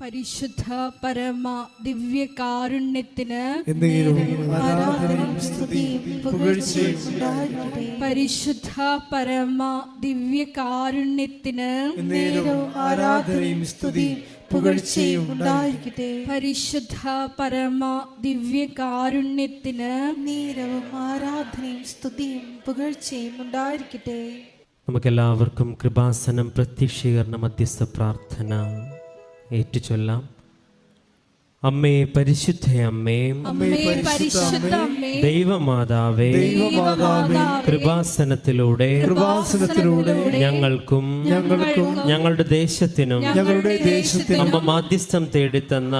പരിശുദ്ധ പരമ ദിവ്യകാരുണ്യത്തിന് പരിശുദ്ധ പരമ ദിവ്യകാരുണ്യത്തിന് ആരാധനയും സ്തുതിയും പുകഴ്ചയും ഉണ്ടായിരിക്കട്ടെ. പരിശുദ്ധ പരമ ദിവ്യകാരുണ്യത്തിന് നേരവും ആരാധനയും സ്തുതിയും പുകഴ്ചയും ഉണ്ടായിരിക്കട്ടെ. നമുക്കെല്ലാവർക്കും കൃപാസനം പ്രത്യക്ഷീകരണ മധ്യസ്ഥ പ്രാർത്ഥന ഏറ്റുചൊല്ലാം. അമ്മേ, പരിശുദ്ധ അമ്മേ, ദൈവമാതാവേ, കൃപാസനത്തിലൂടെ ഞങ്ങൾക്കും ഞങ്ങളുടെ ദേശത്തിനും അമ്മ മാധ്യസ്ഥം തേടിത്തന്ന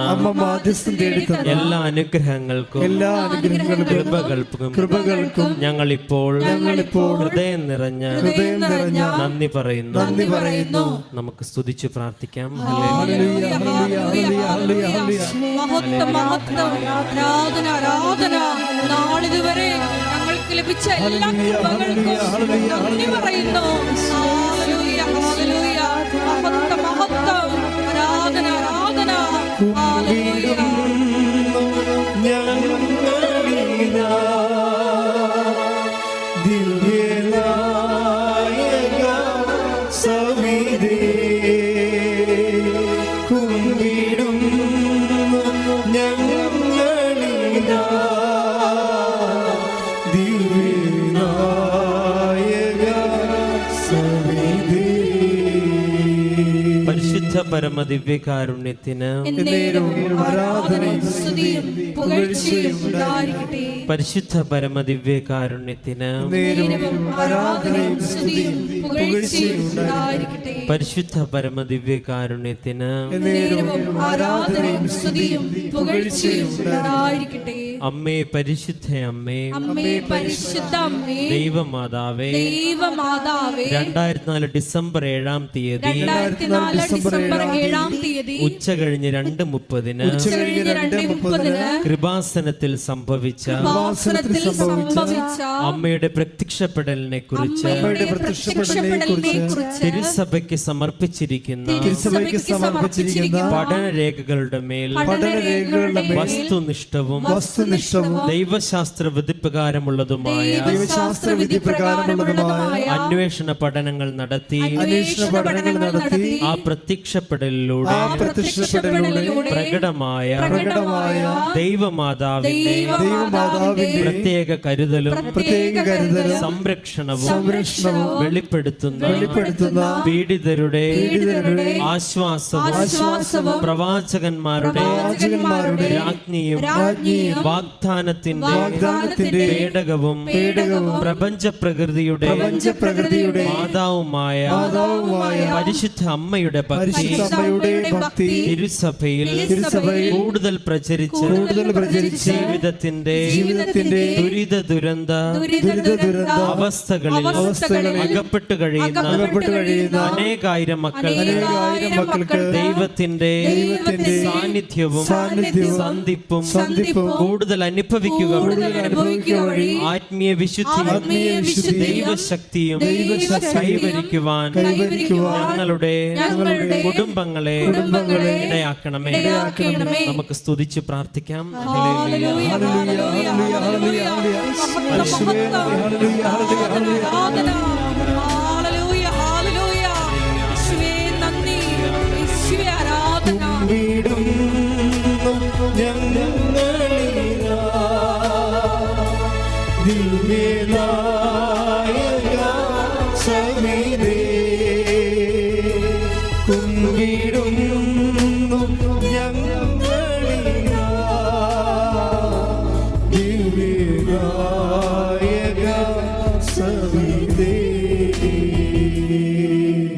എല്ലാ അനുഗ്രഹങ്ങൾക്കും കൃപകൾക്കും ഞങ്ങളിപ്പോൾ ഹൃദയം നിറഞ്ഞ നന്ദി പറയുന്നു. നമുക്ക് സ്തുതിച്ച് പ്രാർത്ഥിക്കാം. മഹത്വം മഹത്വം, ആരാധന ആരാധന. നാളിതുവരെ ഞങ്ങൾക്ക് ലഭിച്ച എല്ലാ കൃപകൾക്കും നന്ദി പറയുന്നു. Hallelujah hallelujah. മഹത്വം മഹത്വം, ആരാധന ആരാധന. ഹല്ലേലൂയ. പരിശുദ്ധ പരമ ദിവ്യകാരുണ്യത്തിന് പരിശുദ്ധ പരമ ദിവ്യകാരുണ്യത്തിന് പരിശുദ്ധ പരമ ദിവ്യകാരുണ്യത്തിന് അമ്മേ, പരിശുദ്ധ അമ്മേ, പരിശുദ്ധ അമ്മേ, ദൈവമാതാവേ, 2004 ഡിസംബർ 7-ാം തീയതി ഉച്ച കഴിഞ്ഞ് 2:30 കൃപാസനത്തിൽ സംഭവിച്ച അമ്മയുടെ പ്രത്യക്ഷപ്പെടലിനെ കുറിച്ച് തിരുസഭയ്ക്ക് സമർപ്പിച്ചിരിക്കുന്ന പഠനരേഖകളുടെ മേൽ വസ്തുനിഷ്ഠവും ദൈവശാസ്ത്ര വിധിപ്രകാരമുള്ളതുമായ അന്വേഷണ പഠനങ്ങൾ നടത്തി ആ പ്രത്യക്ഷപ്പെടലിലൂടെ പ്രകടമായ ദൈവമാതാവിന്റെ പ്രത്യേക കരുതലും സംരക്ഷണവും വെളിപ്പെടുത്തുന്ന പീഡിതരുടെ ആശ്വാസവും പ്രവാചകന്മാരുടെ രാജ്ഞിയും വാഗ്ദാനത്തിന്റെ പേടകവും പ്രപഞ്ച പ്രകൃതിയുടെ മാതാവുമായ പരിശുദ്ധ അമ്മയുടെ ഭക്തി തിരുസഭയിൽ കൂടുതൽ പ്രചരിച്ച് ജീവിതത്തിന്റെ ദുരിത ദുരന്ത അവസ്ഥകളിൽ അകപ്പെട്ടു കഴിയുന്ന അനേകായിരം മക്കൾക്ക് ദൈവത്തിന്റെ സാന്നിധ്യവും സന്ധിപ്പും കൂടുതൽ അനുഭവിക്കുക ആത്മീയ വിശുദ്ധി ദൈവശക്തിയും കൈവരിക്കുവാൻ ഞങ്ങളുടെ കുടുംബങ്ങളെ ഇടയാക്കണമേ. നമുക്ക് സ്തുതിച്ച് പ്രാർത്ഥിക്കാം.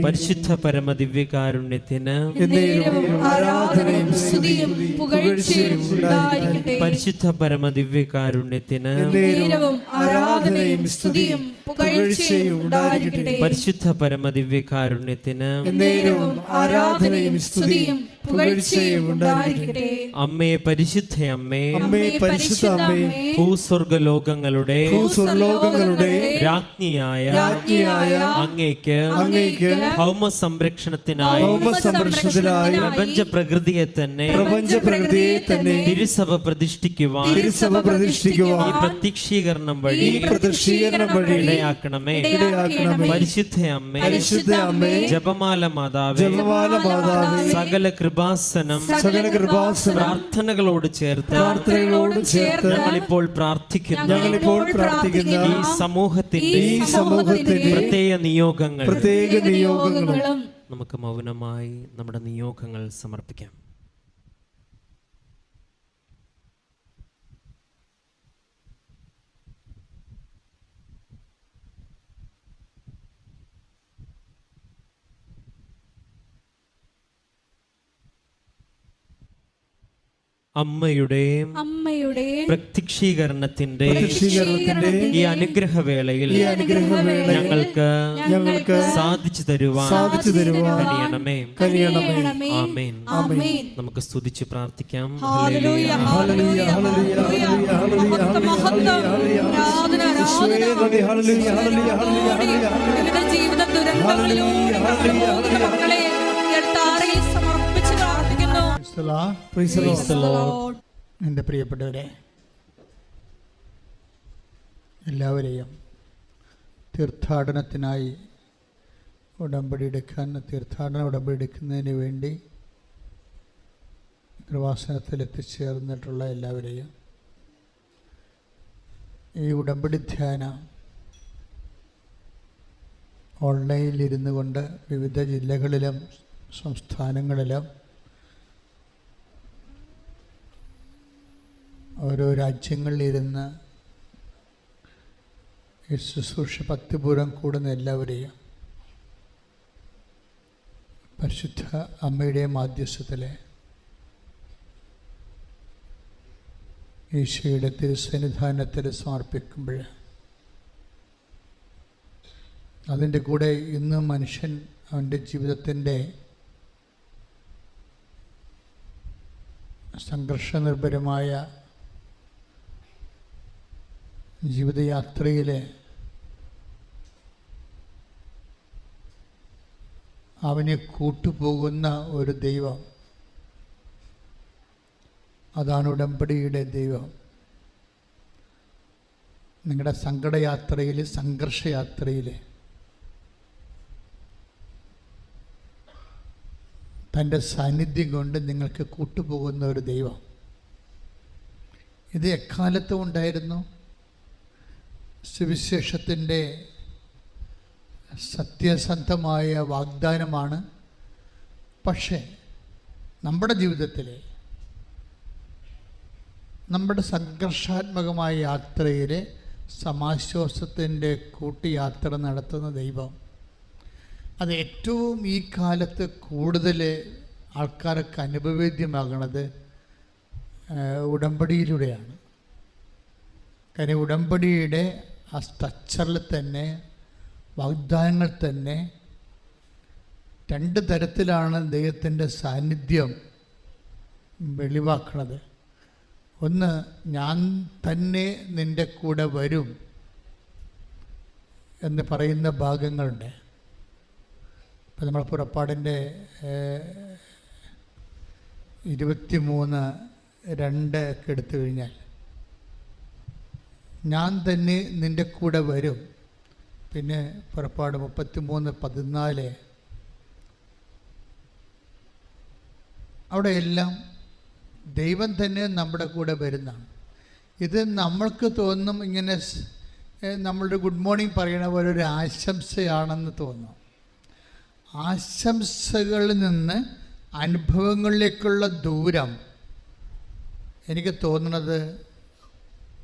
പരിശുദ്ധ പരമ ദിവ്യകാരുണ്യത്തിന് പരിശുദ്ധ പരമ ദിവ്യകാരുണ്യത്തിന് പുകഴ്ചയും ഉണ്ടായിരിക്കട്ടെ. പരിശുദ്ധ പരമദിവ്യകാരുണ്യത്തിന് എന്നേരവും ആരാധനയും സ്തുതിയും പുകഴ്ചയും ഉണ്ടായിരിക്കട്ടെ. അമ്മേ പരിശുദ്ധ അമ്മേ, അമ്മേ പരിശുദ്ധ അമ്മേ, ഭൂസ്വർഗലോകങ്ങളുടെ രാജ്ഞിയായ അങ്ങേക്ക് ഭൗമ സംരക്ഷണത്തിനായി പ്രപഞ്ച പ്രകൃതിയെ തന്നെ തിരുസഭ പ്രതിഷ്ഠിക്കുവാൻ ഈ പ്രത്യക്ഷീകരണം വഴി ഇടയാക്കണമേ. പരിശുദ്ധ അമ്മേ, ജപമാല മാതാവേ, സകല കൃപാസനം പ്രാർത്ഥനകളോട് ചേർത്ത് ഞങ്ങളിപ്പോൾ പ്രാർത്ഥിക്കുന്ന ഈ സമൂഹത്തിന്റെ പ്രത്യേക നിയോഗങ്ങളും നമുക്ക് മൗനമായി നമ്മുടെ നിയോഗങ്ങൾ സമർപ്പിക്കാം. അമ്മയുടെ പ്രത്യക്ഷീകരണത്തിന്റെ ഈ അനുഗ്രഹവേളയിൽ ഞങ്ങൾക്ക് സാധിച്ചു തരുവാൻ കഴിയണമേ. ആമേൻ. നമുക്ക് സ്തുതിച്ച് പ്രാർത്ഥിക്കാം. ഹല്ലേലൂയ, ഹല്ലേലൂയ, ഹല്ലേലൂയ. വിവിധ ജീവിത ദുരന്തങ്ങളിലൂടെ കടന്നുപോകുന്ന മക്കളെ താരയിൽ സമർപ്പിച്ച് പ്രാർത്ഥിക്കുന്നു. എൻ്റെ പ്രിയപ്പെട്ടവരെ, എല്ലാവരെയും തീർത്ഥാടനത്തിനായി ഉടമ്പടി എടുക്കുന്നതിന് വേണ്ടി കൃപാസനത്തിൽ എത്തിച്ചേർന്നിട്ടുള്ള എല്ലാവരെയും ഈ ഉടമ്പടി ധ്യാനം ഓൺലൈനിലിരുന്നു കൊണ്ട് വിവിധ ജില്ലകളിലും സംസ്ഥാനങ്ങളിലും ഓരോ രാജ്യങ്ങളിലിരുന്ന് ഈ ശുശ്രൂഷ ഭക്തിപൂർവ്വം കൂടുന്ന എല്ലാവരെയും പരിശുദ്ധ അമ്മയുടെ മാധ്യസ്ഥത്തിൽ ഈശോയുടെ തിരുസന്നിധാനത്തിൽ സമർപ്പിക്കുമ്പോൾ അതിൻ്റെ കൂടെ ഇന്ന് മനുഷ്യൻ അവൻ്റെ ജീവിതത്തിൻ്റെ സംഘർഷനിർഭരമായ ജീവിതയാത്രയിൽ അവനെ കൂട്ടുപോകുന്ന ഒരു ദൈവം, അതാണ് ഉടമ്പടിയുടെ ദൈവം. നിങ്ങളുടെ സങ്കടയാത്രയിൽ, സംഘർഷയാത്രയിൽ തൻ്റെ സാന്നിധ്യം കൊണ്ട് നിങ്ങൾക്ക് കൂട്ടുപോകുന്ന ഒരു ദൈവം. ഇത് എക്കാലത്തും ഉണ്ടായിരുന്നു. സുവിശേഷത്തിൻ്റെ സത്യസന്ധമായ വാഗ്ദാനമാണ്. പക്ഷേ നമ്മുടെ ജീവിതത്തിൽ നമ്മുടെ സംഘർഷാത്മകമായ യാത്രയിൽ സമാശ്വാസത്തിൻ്റെ കൂട്ടിയാത്ര നടത്തുന്ന ദൈവം, അത് ഏറ്റവും ഈ കാലത്ത് കൂടുതൽ ആൾക്കാർക്ക് അനുഭവേദ്യമാകുന്നത് ഉടമ്പടിയിലൂടെയാണ്. കാര്യം ഉടമ്പടിയുടെ ആ സ്ട്രക്ചറിൽ തന്നെ, വാഗ്ദാനങ്ങൾ തന്നെ രണ്ട് തരത്തിലാണ് ദൈവത്തിൻ്റെ സാന്നിധ്യം വെളിവാക്കുന്നത്. ഒന്ന്, ഞാൻ തന്നെ നിൻ്റെ കൂടെ വരും എന്ന് പറയുന്ന ഭാഗങ്ങളുണ്ട്. ഇപ്പം നമ്മൾ പുറപ്പാടിൻ്റെ 23:2 ഒക്കെ എടുത്തു കഴിഞ്ഞാൽ ഞാൻ തന്നെ നിൻ്റെ കൂടെ വരും. പിന്നെ പുറപ്പാട് 33:14 അവിടെയെല്ലാം ദൈവം തന്നെ നമ്മുടെ കൂടെ വരുന്നതാണ്. ഇത് നമ്മൾക്ക് തോന്നും ഇങ്ങനെ നമ്മളുടെ ഗുഡ് മോർണിംഗ് പറയണ പോലെ ഒരു ആശംസയാണെന്ന് തോന്നും. ആശംസകളിൽ നിന്ന് അനുഭവങ്ങളിലേക്കുള്ള ദൂരം എനിക്ക് തോന്നുന്നത്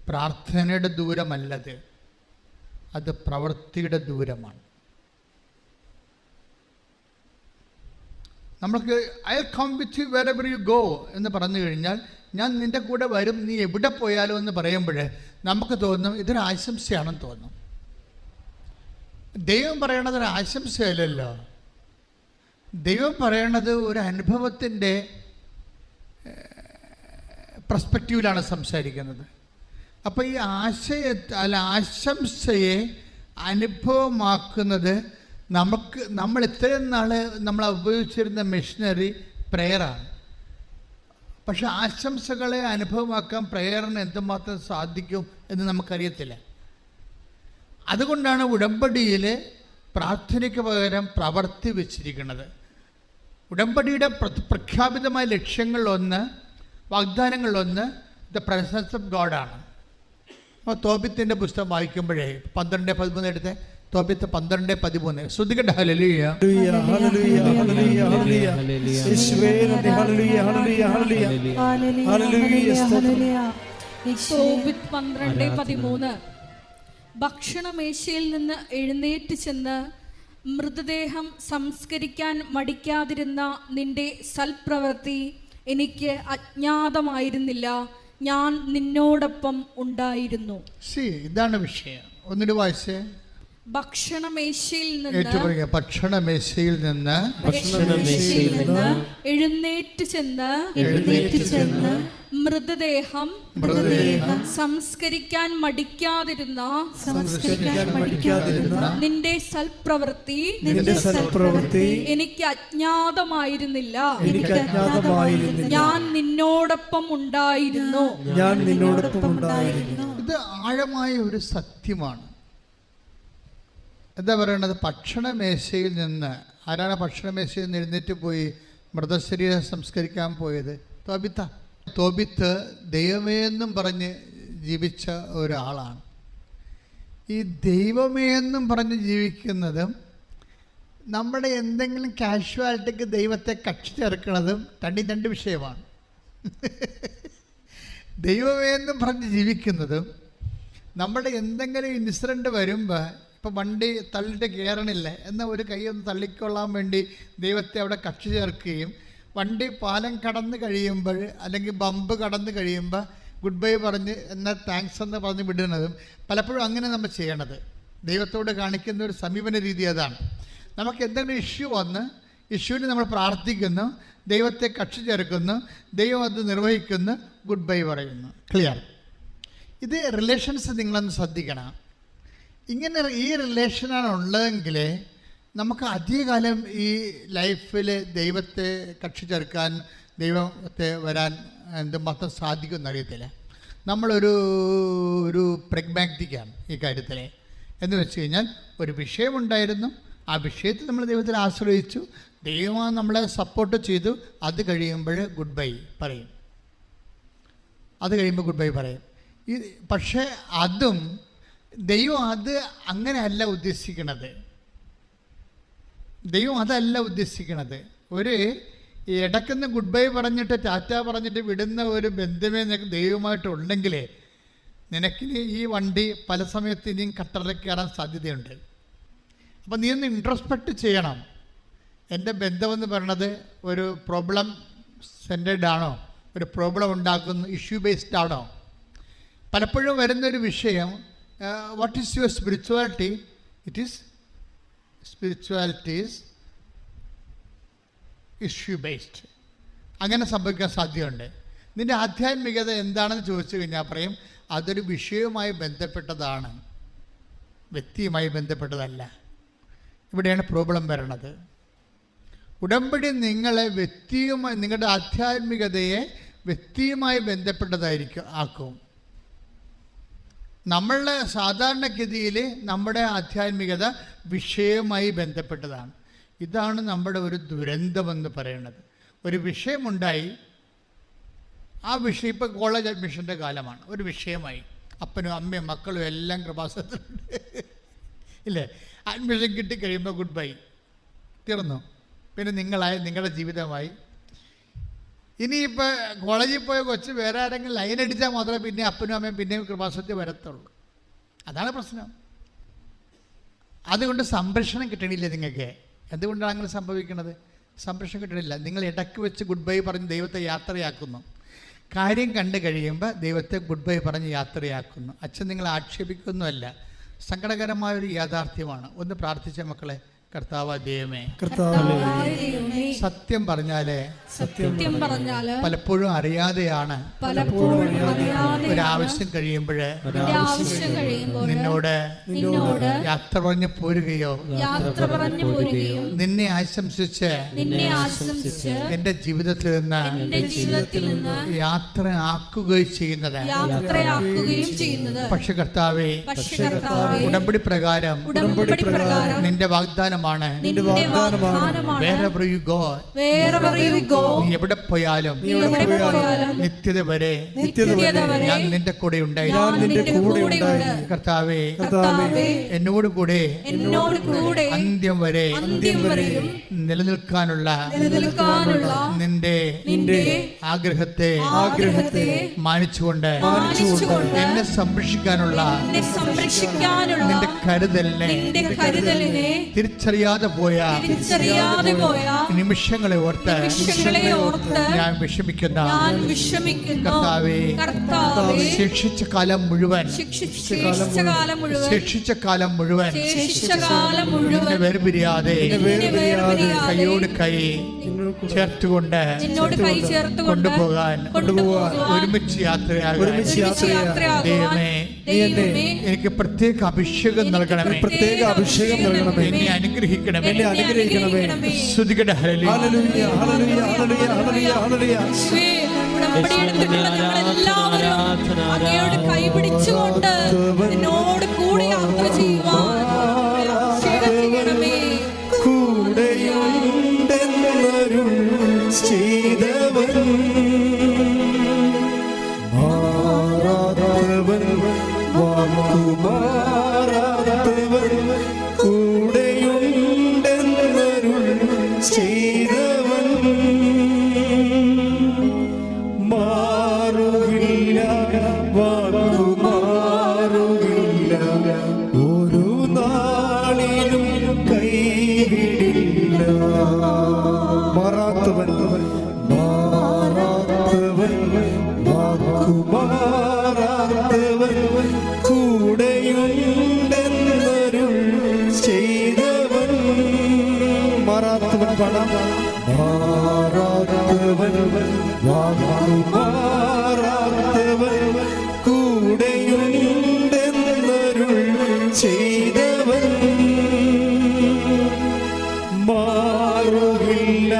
പ്രാർത്ഥനയുടെ ദൂരമല്ലത്, അത് പ്രവൃത്തിയുടെ ദൂരമാണ്. നമ്മൾക്ക് I come with you wherever you go എന്ന് പറഞ്ഞു കഴിഞ്ഞാൽ, ഞാൻ നിൻ്റെ കൂടെ വരും, നീ എവിടെ പോയാലോ എന്ന് പറയുമ്പോൾ നമുക്ക് തോന്നും ഇതൊരു ആശംസയാണെന്ന് തോന്നും. ദൈവം പറയണത് ഒരു ആശംസയല്ലല്ലോ. ദൈവം പറയണത് ഒരു അനുഭവത്തിൻ്റെ പെർസ്പെക്റ്റീവിലാണ് സംസാരിക്കുന്നത്. അപ്പോൾ ഈ ആശംസയെ അനുഭവമാക്കുന്നത് നമ്മൾ ഇത്രയും നാൾ നമ്മൾ ഉപയോഗിച്ചിരുന്ന മിഷനറി പ്രെയറാണ്. പക്ഷെ ആശംസകളെ അനുഭവമാക്കാൻ പ്രെയറിന് എന്തുമാത്രം സാധിക്കും എന്ന് നമുക്കറിയത്തില്ല. അതുകൊണ്ടാണ് ഉടമ്പടിയിൽ പ്രാർത്ഥനയ്ക്ക് പകരം പ്രവർത്തി വെച്ചിരിക്കുന്നത്. ഉടമ്പടിയുടെ പ്രഖ്യാപിതമായ ലക്ഷ്യങ്ങളിലൊന്ന്, വാഗ്ദാനങ്ങളിലൊന്ന് ദ പ്രസൻസ് ഓഫ് ഗോഡാണ്. അപ്പോൾ തോബിത്തിൻ്റെ പുസ്തകം വായിക്കുമ്പോഴേ 12:13 എടുത്ത്, തോബിത്ത് 12:13 ശ്രദ്ധിക്കട്ടെ. ഹല്ലേലൂയ ഹല്ലേലൂയ ഹല്ലേലൂയ ഹല്ലേലൂയ യേശുവേ നന്ദി. ഹല്ലേലൂയ ഹല്ലേലൂയ ഹല്ലേലൂയ ഹല്ലേലൂയ സ്തോത്രം. തോബിത്ത് 12:13 ഭക്ഷണമേശയിൽ നിന്ന് എഴുന്നേറ്റ് ചെന്ന് മൃതദേഹം സംസ്കരിക്കാൻ മടിക്കാതിരുന്ന നിന്റെ സൽപ്രവൃത്തി എനിക്ക് അജ്ഞാതമായിരുന്നില്ല, ഞാൻ നിന്നോടൊപ്പം ഉണ്ടായിരുന്നു. ഇതാണ് വിഷയം. ഒന്നിട്ട് വായിച്ചേ. ഭക്ഷണമേശയിൽ നിന്ന് എഴുന്നേറ്റ് ചെന്ന് മൃതദേഹം സംസ്കരിക്കാൻ മടിക്കാതിരുന്ന നിന്റെ സൽപ്രവൃത്തി എനിക്ക് അജ്ഞാതമായിരുന്നില്ല, ഞാൻ നിന്നോടൊപ്പം ഉണ്ടായിരുന്നു. ഇത് ആഴമായ ഒരു സത്യമാണ്. എന്താ പറയണത്? ഭക്ഷണമേശയിൽ നിന്ന് ആരാണ് ഭക്ഷണമേശയിൽ നിന്ന് എഴുന്നേറ്റ് പോയി മൃതശരീരം സംസ്കരിക്കാൻ പോയത്? തോബിത്ത് ദൈവമേ എന്നും പറഞ്ഞ് ജീവിച്ച ഒരാളാണ്. ഈ ദൈവമേ എന്നും പറഞ്ഞ് ജീവിക്കുന്നതും നമ്മുടെ എന്തെങ്കിലും കാഷ്വാലിറ്റിക്ക് ദൈവത്തെ കക്ഷി ചേർക്കുന്നതും രണ്ട് വിഷയമാണ്. ദൈവമേ എന്നും പറഞ്ഞ് ജീവിക്കുന്നതും നമ്മുടെ എന്തെങ്കിലും ഇൻസിഡൻറ്റ് വരുമ്പോൾ, ഇപ്പോൾ വണ്ടി തള്ളിയിട്ട് കയറണില്ല എന്നാൽ ഒരു കൈ ഒന്ന് തള്ളിക്കൊള്ളാൻ വേണ്ടി ദൈവത്തെ അവിടെ കക്ഷി ചേർക്കുകയും, വണ്ടി പാലം കടന്ന് കഴിയുമ്പോൾ അല്ലെങ്കിൽ ബമ്പ് കടന്ന് കഴിയുമ്പോൾ ഗുഡ് ബൈ പറഞ്ഞ് എന്നാൽ താങ്ക്സ് എന്ന് പറഞ്ഞ് വിടുന്നതും പലപ്പോഴും അങ്ങനെ നമ്മൾ ചെയ്യണത്. ദൈവത്തോട് കാണിക്കുന്ന ഒരു സമീപന രീതി അതാണ്. നമുക്ക് എന്തെങ്കിലും ഇഷ്യൂ വന്ന് ഇഷ്യൂവിന് നമ്മൾ പ്രാർത്ഥിക്കുന്നു, ദൈവത്തെ കക്ഷി ചേർക്കുന്നു, ദൈവം അത് നിർവഹിക്കുന്നു, ഗുഡ് ബൈ പറയുന്നു. ക്ലിയർ? ഇത് റിലേഷൻസ് നിങ്ങളൊന്ന് ശ്രദ്ധിക്കണം. ഇങ്ങനെ ഈ റിലേഷനാണ് ഉള്ളതെങ്കിൽ നമുക്ക് അധികകാലം ഈ ലൈഫിൽ ദൈവത്തെ കക്ഷി ചേർക്കാൻ, ദൈവത്തെ വരാൻ എന്തുമാത്രം സാധിക്കുമെന്ന് അറിയത്തില്ല. നമ്മളൊരു പ്രഗ്മാറ്റിക്കാണ് ഈ കാര്യത്തിൽ. എന്ന് വെച്ച് കഴിഞ്ഞാൽ ഒരു വിഷയമുണ്ടായിരുന്നു, ആ വിഷയത്തിൽ നമ്മൾ ദൈവത്തിൽ ആശ്രയിച്ചു, ദൈവം നമ്മളെ സപ്പോർട്ട് ചെയ്തു, അത് കഴിയുമ്പോൾ ഗുഡ് ബൈ പറയും. പക്ഷേ അതും ദൈവം അത് അങ്ങനെയല്ല ഉദ്ദേശിക്കണത്. ഒരു ഇടയ്ക്കുന്ന് ഗുഡ് ബൈ പറഞ്ഞിട്ട് ടാറ്റ പറഞ്ഞിട്ട് വിടുന്ന ഒരു ബന്ധമേ നിനക്ക് ദൈവമായിട്ടുണ്ടെങ്കിൽ നിനക്കിനി ഈ വണ്ടി പല സമയത്ത് ഇനിയും കട്ടറിൽ കയറാൻ സാധ്യതയുണ്ട്. അപ്പം നീ ഒന്ന് ഇൻട്രോസ്പെക്റ്റ് ചെയ്യണം. എൻ്റെ ബന്ധമെന്ന് പറയണത് ഒരു പ്രോബ്ലം സെൻറ്റേഡ് ആണോ, ഒരു പ്രോബ്ലം ഉണ്ടാക്കുന്ന ഇഷ്യൂ ബേസ്ഡ് ആണോ? പലപ്പോഴും വരുന്നൊരു വിഷയം, what is your spirituality? Spirituality is issue based. അങ്ങനെ സംഭവിക്കാൻ സാധ്യതയുണ്ട്. നിൻ്റെ ആധ്യാത്മികത എന്താണെന്ന് ചോദിച്ചു കഴിഞ്ഞാൽ പറയും അതൊരു വിഷയവുമായി ബന്ധപ്പെട്ടതാണ്, വ്യക്തിയുമായി ബന്ധപ്പെട്ടതല്ല. ഇവിടെയാണ് പ്രോബ്ലം വരണത്. ഉടമ്പടി നിങ്ങളെ വ്യക്തിയുമായി, നിങ്ങളുടെ ആധ്യാത്മികതയെ വ്യക്തിയുമായി ആക്കും. നമ്മളുടെ സാധാരണഗതിയിൽ നമ്മുടെ ആധ്യാത്മികത വിഷയവുമായി ബന്ധപ്പെട്ടതാണ്. ഇതാണ് നമ്മുടെ ഒരു ദുരന്തമെന്ന് പറയുന്നത്. ഒരു വിഷയമുണ്ടായി, ആ വിഷയം ഇപ്പോൾ കോളേജ് അഡ്മിഷൻ്റെ കാലമാണ്, ഒരു വിഷയമായി, അപ്പനും അമ്മയും മക്കളും എല്ലാം കൃപാസനത്തിലുണ്ട് ഇല്ലേ? അഡ്മിഷൻ കിട്ടിക്കഴിയുമ്പോൾ ഗുഡ് ബൈ, തീർന്നു. പിന്നെ നിങ്ങളുടെ ജീവിതമായി. ഇനിയിപ്പോൾ കോളേജിൽ പോയ കൊച്ച് വേറെ ആരെങ്കിലും ലൈൻ അടിച്ചാൽ മാത്രമേ പിന്നെ അപ്പനും അമ്മയും പിന്നെയും കൃപാസനത്തിൽ വരത്തുള്ളൂ. അതാണ് പ്രശ്നം. അതുകൊണ്ട് സംരക്ഷണം കിട്ടണില്ല നിങ്ങൾക്ക്. എന്തുകൊണ്ടാണ് അങ്ങനെ സംഭവിക്കുന്നത്? സംരക്ഷണം കിട്ടണില്ല. നിങ്ങൾ ഇടയ്ക്ക് വെച്ച് ഗുഡ് ബൈ പറഞ്ഞ് ദൈവത്തെ യാത്രയാക്കുന്നു. കാര്യം കണ്ടു കഴിയുമ്പോൾ ദൈവത്തെ ഗുഡ് ബൈ പറഞ്ഞ് യാത്രയാക്കുന്നു. അച്ഛൻ നിങ്ങൾ ആക്ഷേപിക്കുന്നതല്ല, സങ്കടകരമായൊരു യാഥാർത്ഥ്യമാണ്. ഒന്ന് പ്രാർത്ഥിച്ച മക്കളെ. കർത്താവ് ദൈവമേ, സത്യം പറഞ്ഞാലേ പലപ്പോഴും അറിയാതെയാണ് ഒരാവശ്യം കഴിയുമ്പോൾ നിന്നോട് യാത്ര പറഞ്ഞു പോരുകയോ നിന്നെ ആശംസിച്ച് എന്റെ ജീവിതത്തിൽ നിന്ന് യാത്ര ആക്കുകയും ചെയ്യുന്നത്. പക്ഷെ കർത്താവേ, ഉടമ്പടി പ്രകാരം നിന്റെ വാഗ്ദാനമാണ്. Wherever you go, നീ എവിടെ പോയാലും നിത്യത വരെ ഞാൻ നിന്റെ കൂടെ ഉണ്ടായിരുന്നു. കർത്താവേ, എന്നോട് കൂടെ അന്ത്യം വരെ നിലനിൽക്കാനുള്ള നിന്റെ ആഗ്രഹത്തെ മാനിച്ചുകൊണ്ട് എന്നെ സംരക്ഷിക്കാനുള്ള നിന്റെ കരുതലിനെ തിരിച്ചറിയാതെ പോയ നിമിഷങ്ങളെ ഓർത്ത് ഞാൻ വിഷമിക്കുന്ന കർത്താവേ, ശിക്ഷിച്ച കാലം മുഴുവൻ വേർപിരിയാതെ കൈയോട് കൈ ചേർത്തുകൊണ്ട് കൊണ്ടുപോകാൻ ഒരുമിച്ച് യാത്രയാകാൻ ദൈവമേ എനിക്ക് പ്രത്യേക അഭിഷേകം നൽകണമേ. എന്നെ അനുഗ്രഹിക്കണമേ. സ്തുതിക്കട്ടെ. ഹല്ലേലൂയ, ഹല്ലേലൂയ, ഹല്ലേലൂയ, ഹല്ലേലൂയ, ഹല്ലേലൂയ. അങ്ങയോട് കൈപിടിച്ചുകൊണ്ട് എന്നോട് കൂടെ യാത്ര ചെയ്യുവാൻ കൂടെയുണ്ടെന്നരുൾ ചെയ്തവൻ മാറാത്തവൻ വാക്കുമാറാത്തവൻ കൂടെയുണ്ടെന്നരുൾ ചെയ്തവൻ മാറുകില്ല വാക്കുമാറുകില്ല ഒരു നാളിലും കൈവിടില്ല. മാറാത്തവൻ വാക്കുമാറാത്തവൻ കൂടെയുണ്ടെന്നരുൾ ചെയ്തവൻ. മാറാത്തവൻ പണം മാറാത്തവൻ വാക്കുമാറാത്തവൻ കൂടെയുണ്ടെന്നരുൾ ചെയ്തവൻ മാറുകില്ല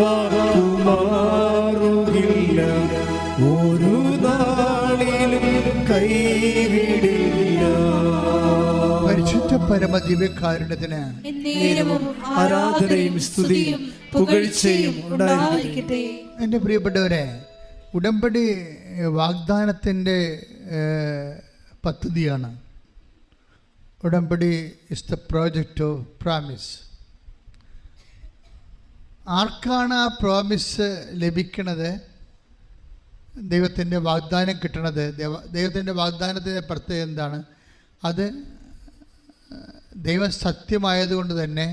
വാക്കുമാറുകില്ല ഒരു നാളിലും കൈവിടില്ല. പരിശുദ്ധ പരമദിവ്യകാരുണ്യത്തിന് ആരാധനയും സ്തുതിയും പുകഴ്ചയും ഉണ്ടായിരിക്കട്ടെ. എൻ്റെ പ്രിയപ്പെട്ടവരെ, ഉടമ്പടി വാഗ്ദാനത്തിൻ്റെ പദ്ധതിയാണ്. ഉടമ്പടി is the project of promise. ആർക്കാണ് ആ പ്രോമിസ് ലഭിക്കണത്? ദൈവത്തിൻ്റെ വാഗ്ദാനം കിട്ടണത്. ദൈവത്തിൻ്റെ വാഗ്ദാനത്തിൻ്റെ പ്രത്യേകത എന്താണ്? അത് ദൈവം സത്യമായതുകൊണ്ട് തന്നെ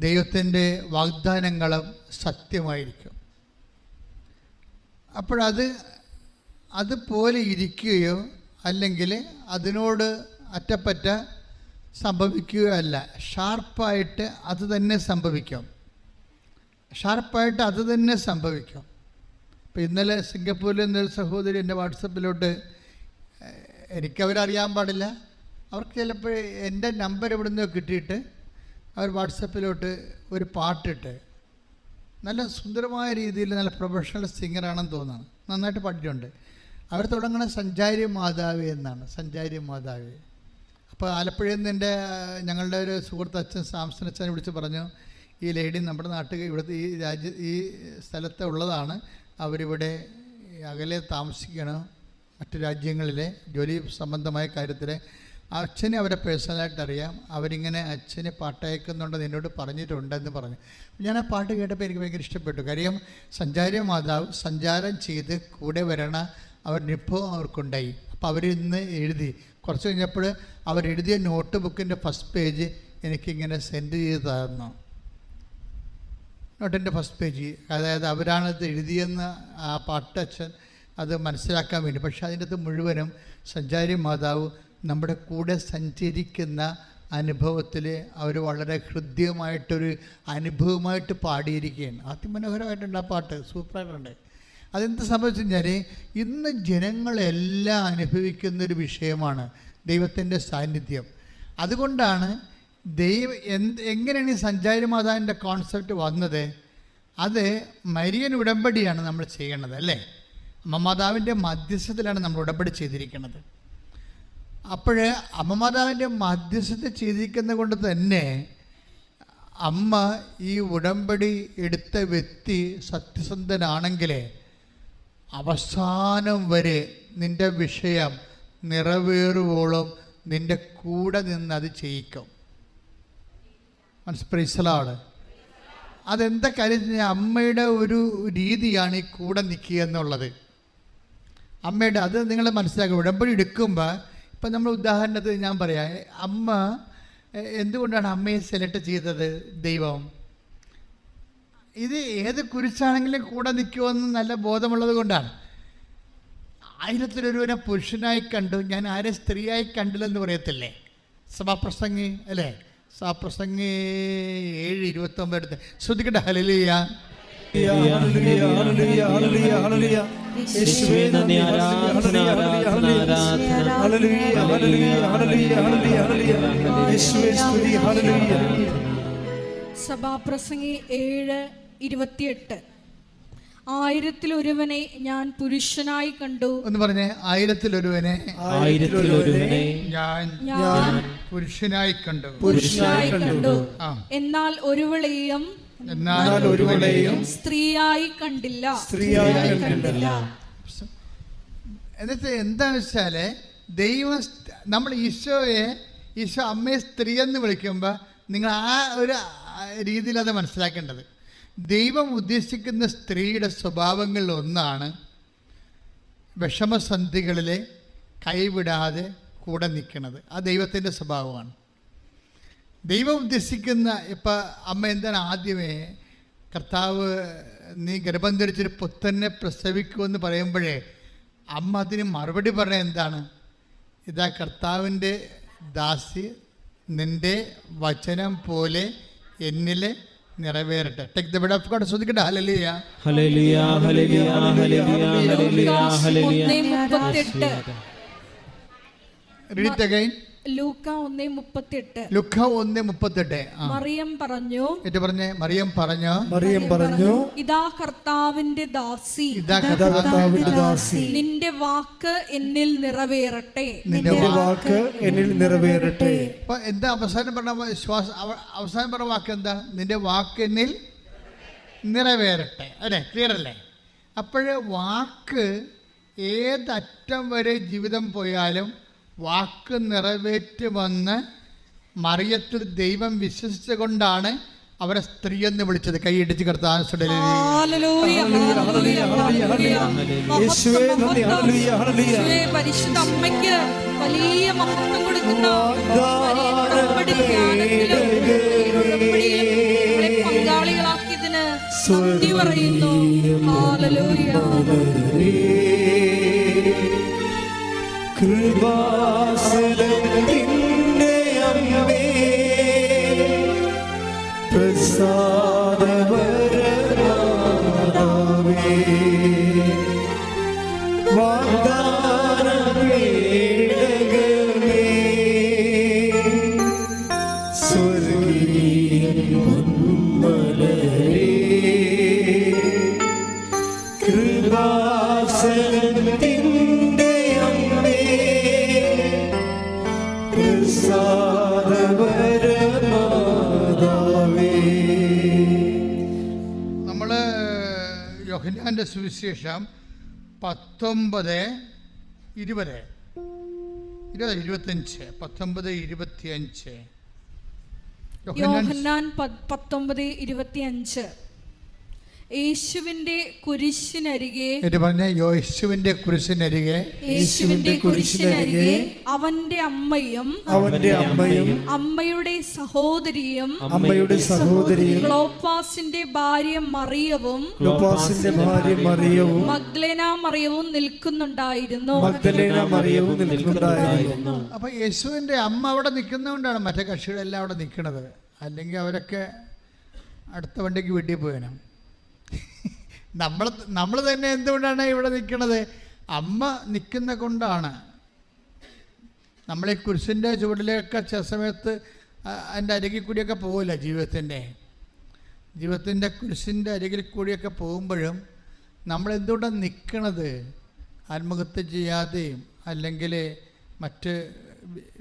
ദൈവത്തിൻ്റെ വാഗ്ദാനങ്ങളും സത്യമായിരിക്കും. അതുപോലെ ഇരിക്കുകയോ അല്ലെങ്കിൽ അതിനോട് അറ്റപ്പറ്റ സംഭവിക്കുകയോ അല്ല. ഷാർപ്പായിട്ട് അത് തന്നെ സംഭവിക്കും. ഇപ്പോൾ ഇന്നലെ സിംഗപ്പൂരിൽ നിന്നൊരു സഹോദരി എൻ്റെ വാട്സപ്പിലോട്ട്, എനിക്കവരറിയാൻ പാടില്ല, അവർക്ക് ചിലപ്പോൾ എൻ്റെ നമ്പർ എവിടെ നിന്നോ കിട്ടിയിട്ട് അവർ വാട്സപ്പിലോട്ട് ഒരു പാട്ടിട്ട്, നല്ല സുന്ദരമായ രീതിയിൽ നല്ല പ്രൊഫഷണൽ സിംഗറാണെന്ന് തോന്നുന്നു, നന്നായിട്ട് പാടിയിട്ടുണ്ട്. അവർ തുടങ്ങുന്ന സഞ്ചാരി മാതാവി എന്നാണ്. സഞ്ചാരി മാതാവി. അപ്പോൾ ആലപ്പുഴയിൽ നിന്ന് ഞങ്ങളുടെ ഒരു സുഹൃത്ത് അച്ഛൻ സാംസൺ അച്ഛനെ വിളിച്ച് പറഞ്ഞു, ഈ ലേഡി നമ്മുടെ നാട്ടിൽ ഇവിടുത്തെ ഈ സ്ഥലത്ത് ഉള്ളതാണ്, അവരിവിടെ അകലെ താമസിക്കണം, മറ്റു രാജ്യങ്ങളിലെ ജോലി സംബന്ധമായ കാര്യത്തിൽ. അച്ഛനെ അവരെ പേഴ്സണലായിട്ട് അറിയാം, അവരിങ്ങനെ അച്ഛന് പാട്ടയക്കുന്നുണ്ടെന്ന് എന്നോട് പറഞ്ഞിട്ടുണ്ടെന്ന് പറഞ്ഞു. ഞാൻ ആ പാട്ട് കേട്ടപ്പോൾ എനിക്ക് ഭയങ്കര ഇഷ്ടപ്പെട്ടു. കാര്യം സഞ്ചാരി മാതാവ് സഞ്ചാരം ചെയ്ത് കൂടെ വരണ അവരുടെ അവർക്കുണ്ടായി. അപ്പോൾ അവരിന്ന് എഴുതി, കുറച്ച് കഴിഞ്ഞപ്പോൾ അവരെഴുതിയ നോട്ട് ബുക്കിൻ്റെ ഫസ്റ്റ് പേജ് എനിക്കിങ്ങനെ സെൻഡ് ചെയ്ത് തന്നു. നോട്ടിൻ്റെ ഫസ്റ്റ് പേജ്, അതായത് അവരാണത് എഴുതിയെന്ന് ആ പാട്ടച്ഛൻ അത് മനസ്സിലാക്കാൻ വേണ്ടി. പക്ഷെ അതിൻ്റെ അകത്ത് മുഴുവനും സഞ്ചാരി മാതാവ് നമ്മുടെ കൂടെ സഞ്ചരിക്കുന്ന അനുഭവത്തിൽ അവർ വളരെ ഹൃദ്യമായിട്ടൊരു അനുഭവമായിട്ട് പാടിയിരിക്കുകയാണ്. അതിമനോഹരമായിട്ടുണ്ട് ആ പാട്ട്, സൂപ്പറായിട്ടുണ്ട്. അതെന്ത് സംഭവിച്ചു കഴിഞ്ഞാൽ ഇന്ന് ജനങ്ങളെല്ലാം അനുഭവിക്കുന്നൊരു വിഷയമാണ് ദൈവത്തിൻ്റെ സാന്നിധ്യം. അതുകൊണ്ടാണ് എങ്ങനെയാണ് ഈ സഞ്ചാരി മാതാവിൻ്റെ കോൺസെപ്റ്റ് വന്നത്? അത് മരിയൻ ഉടമ്പടിയാണ് നമ്മൾ ചെയ്യണത് അല്ലേ? അമ്മമാതാവിൻ്റെ മധ്യസ്ഥത്തിലാണ് നമ്മൾ ഉടമ്പടി ചെയ്തിരിക്കുന്നത്. അപ്പോൾ അമ്മമാതാവിൻ്റെ മധ്യസ്ഥത ചെയ്തിരിക്കുന്നത് കൊണ്ട് തന്നെ അമ്മ ഈ ഉടമ്പടി എടുത്ത വ്യക്തി സത്യസന്ധനാണെങ്കിൽ അവസാനം വരെ നിൻ്റെ വിഷയം നിറവേറുവോളം നിൻ്റെ കൂടെ നിന്ന് അത് ചെയ്യിക്കും. മനസ്സിലാള് അതെന്താ കാര്യം? അമ്മയുടെ ഒരു രീതിയാണ് ഈ കൂടെ നിൽക്കുക എന്നുള്ളത്. അമ്മയുടെ അത് നിങ്ങൾ മനസ്സിലാക്കുക. ഉടമ്പടി എടുക്കുമ്പോൾ ഇപ്പം നമ്മൾ ഉദാഹരണത്തിന് ഞാൻ പറയാം, അമ്മ എന്തുകൊണ്ടാണ് അമ്മയെ സെലക്ട് ചെയ്തത് ദൈവം? ഇത് ഏത് കുരിശാണെങ്കിലും കൂടെ നിൽക്കുമെന്ന് നല്ല ബോധമുള്ളത് കൊണ്ടാണ്. 1000 പുരുഷനായി കണ്ടു, ഞാൻ ആരെ സ്ത്രീയായി കണ്ടില്ലെന്ന് പറയത്തില്ലേ സഭാപ്രസംഗി അല്ലേ? സഭാപ്രസംഗി 7:29 എടുത്ത് ശ്രദ്ധിക്കട്ടെ. ഹല്ലേലൂയ. സഭാപ്രസംഗി 7:28 1000 ഞാൻ പുരുഷനായി കണ്ടു എന്ന് പറഞ്ഞേ. 1000 ഞാൻ പുരുഷനായി കണ്ടു. എന്നാൽ ഒരുവളെയും സ്ത്രീയായി കണ്ടില്ല. എന്നിട്ട് എന്താണെന്ന് വെച്ചാല് ദൈവം നമ്മൾ ഈശോ അമ്മയെ സ്ത്രീ എന്ന് വിളിക്കുമ്പോൾ നിങ്ങൾ ആ ഒരു രീതിയിൽ അത് മനസ്സിലാക്കേണ്ടത്. ദൈവം ഉദ്ദേശിക്കുന്ന സ്ത്രീയുടെ സ്വഭാവങ്ങളിൽ ഒന്നാണ് വിഷമസന്ധികളിൽ കൈവിടാതെ കൂടെ നിൽക്കുന്നത്. ആ ദൈവത്തിൻ്റെ സ്വഭാവമാണ്. ദൈവം ഉദ്ദേശിക്കുന്ന ഇപ്പം അമ്മ എന്താണ് ആദ്യമേ കർത്താവ് നീ ഗർഭം ധരിച്ചൊരു പുത്രനെ പ്രസവിക്കുമെന്ന് പറയുമ്പോഴേ അമ്മ അതിന് മറുപടി പറഞ്ഞ എന്താണ്? ഇതാ കർത്താവിൻ്റെ ദാസി, നിൻ്റെ വചനം പോലെ എന്നിൽ നിറവേറട്ടെ. Take the word of God. ശ്രദ്ധിക്കട്ടെ. ഹല്ലേലൂയ ഹല്ലേലൂയ ഹല്ലേലൂയ ഹല്ലേലൂയ ഹല്ലേലൂയ. Read it again. ലൂക്ക 1:38. മറിയം പറഞ്ഞു ഇതാ കർത്താവിന്റെ ദാസി, നിന്റെ വാക്ക് എന്നിൽ നിറവേറട്ടെ. അപ്പൊ എന്താ അവസാനം പറഞ്ഞ വാക്ക്? എന്താ? നിന്റെ വാക്ക് എന്നിൽ നിറവേറട്ടെ. അല്ലേ? ക്ലിയർ അല്ലേ? അപ്പോഴേ വാക്ക് ഏതറ്റം വരെ ജീവിതം പോയാലും വാക്ക് നിറവേറ്റുമെന്ന് മറിയത്തിൽ ദൈവം വിശ്വസിച്ചുകൊണ്ടാണ് അവരെ സ്ത്രീ എന്ന് വിളിച്ചത്. കൈയിടിച്ച് കർത്താവ് പരിശുദ്ധ അമ്മയ്ക്ക് വലിയ മഹത്വം കൊടുക്കുന്ന പങ്കാളികളാക്കിയതിന് നന്ദി പറയുന്നു. ഹല്ലേലൂയ. കൃപാസനത്തിൻ്റെ അമ്മേ പ്രസാദവരനാദാവേ വാഗ്ദാനമേടകമേ സ്വർഗീയ പൊന്മലരേ കൃപാസനത്തിൻ്റെ നമ്മള് യോഹന്നാന്റെ സുവിശേഷം 19:25 യോഹന്നാൻ 19:25. യേശുവിന്റെ കുരിശിനരികെ പറഞ്ഞ യേശുവിന്റെ കുരിശിനരികെ യേശുവിന്റെ കുരിശിനരികെ അവന്റെ അമ്മയും അമ്മയുടെ സഹോദരിയും ക്ലോപ്പാസിന്റെ ഭാര്യ മറിയവും മഗ്ദലേന മറിയവും നിൽക്കുന്നുണ്ടായിരുന്നു. അപ്പൊ യേശുവിന്റെ അമ്മ അവിടെ നിൽക്കുന്നതുകൊണ്ടാണ് മറ്റേ കക്ഷികളെല്ലാം അവിടെ നിൽക്കുന്നത്. അല്ലെങ്കിൽ അവരൊക്കെ അടുത്ത വണ്ടിക്ക് വീട്ടിൽ പോയണം. നമ്മൾ തന്നെ എന്തുകൊണ്ടാണ് ഇവിടെ നിൽക്കുന്നത്? അമ്മ നിൽക്കുന്ന കൊണ്ടാണ്. നമ്മളീ കുരിശിൻ്റെ ചുവട്ടിലേക്ക് ചില സമയത്ത് അതിൻ്റെ അരികിൽ കൂടിയൊക്കെ പോകില്ല. ജീവിതത്തിൻ്റെ കുരിശിൻ്റെ അരികിൽ കൂടിയൊക്കെ പോകുമ്പോഴും നമ്മൾ എന്തുകൊണ്ടാണ് നിൽക്കണത്? ആത്മഹത്യ ചെയ്യാതെയും അല്ലെങ്കിൽ മറ്റ്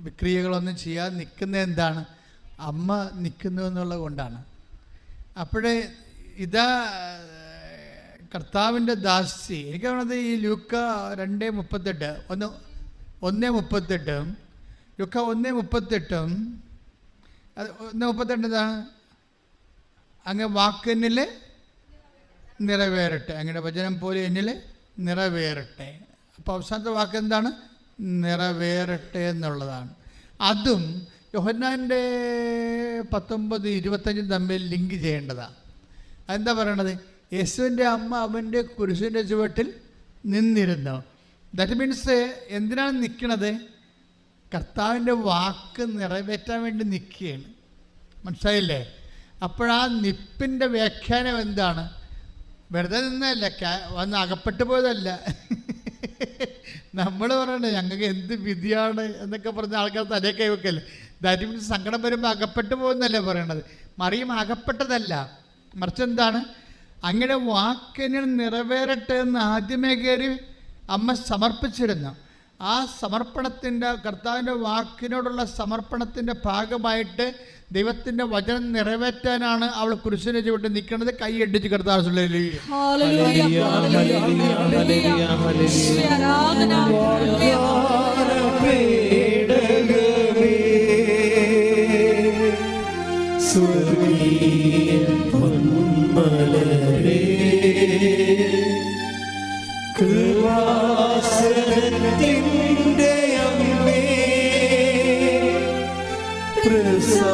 വിക്രിയകളൊന്നും ചെയ്യാതെ നിൽക്കുന്നത് എന്താണ്? അമ്മ നിൽക്കുന്നു എന്നുള്ളത് കൊണ്ടാണ്. അപ്പോഴേ ഇതാ കർത്താവിൻ്റെ ദാസി. എനിക്ക് തോന്നുന്നത് ഈ ലൂക്ക 2:38 1:38 ലൂക്ക 1:38 1:38 അങ്ങ് വാക്കെന്നിൽ നിറവേറട്ടെ, അങ്ങനെ വചനം പോലെ എന്നിൽ നിറവേറട്ടെ. അപ്പോൾ അവസാനത്തെ വാക്ക് എന്താണ്? നിറവേറട്ടെ എന്നുള്ളതാണ്. അതും യോഹന്നാൻ്റെ 19:25 തമ്മിൽ ലിങ്ക് ചെയ്യേണ്ടതാണ്. അതെന്താ പറയണത്? യേശുവിൻ്റെ അമ്മ അവൻ്റെ കുരിശിൻ്റെ ചുവട്ടിൽ നിന്നിരുന്നു. ദാറ്റ് മീൻസ് എന്തിനാണ് നിൽക്കണത്? കർത്താവിൻ്റെ വാക്ക് നിറവേറ്റാൻ വേണ്ടി നിൽക്കുകയാണ്. മനസ്സിലായില്ലേ? അപ്പോഴാ നിപ്പിൻ്റെ വ്യാഖ്യാനം എന്താണ്? വെറുതെ നിന്നല്ല, വന്ന് അകപ്പെട്ടു പോയതല്ല. നമ്മൾ പറയണേ ഞങ്ങൾക്ക് എന്ത് വിധിയാണ് എന്നൊക്കെ പറഞ്ഞ ആൾക്കാർ തലേ കൈവെക്കല്ലേ. ദാറ്റ് മീൻസ് സങ്കടം വരുമ്പോൾ അകപ്പെട്ടു പോകുന്നല്ലേ പറയണത്. മറിയം അകപ്പെട്ടതല്ല, മറിച്ച് എന്താണ്? അങ്ങനെ വാക്കിന് നിറവേറട്ടെ എന്ന് ആദ്യമേ കയറി അമ്മ സമർപ്പിച്ചിരുന്നു. ആ സമർപ്പണത്തിൻ്റെ, കർത്താവിൻ്റെ വാക്കിനോടുള്ള സമർപ്പണത്തിൻ്റെ ഭാഗമായിട്ട് ദൈവത്തിൻ്റെ വചനം നിറവേറ്റാനാണ് അവൾ കുരിശിനെ ചുവട്ട് നിൽക്കുന്നത്. കൈയടിച്ച് കർത്താവ് കൃപാസനത്തിൻ്റെ അമ്മേ പ്രസാദപരമാണമേ.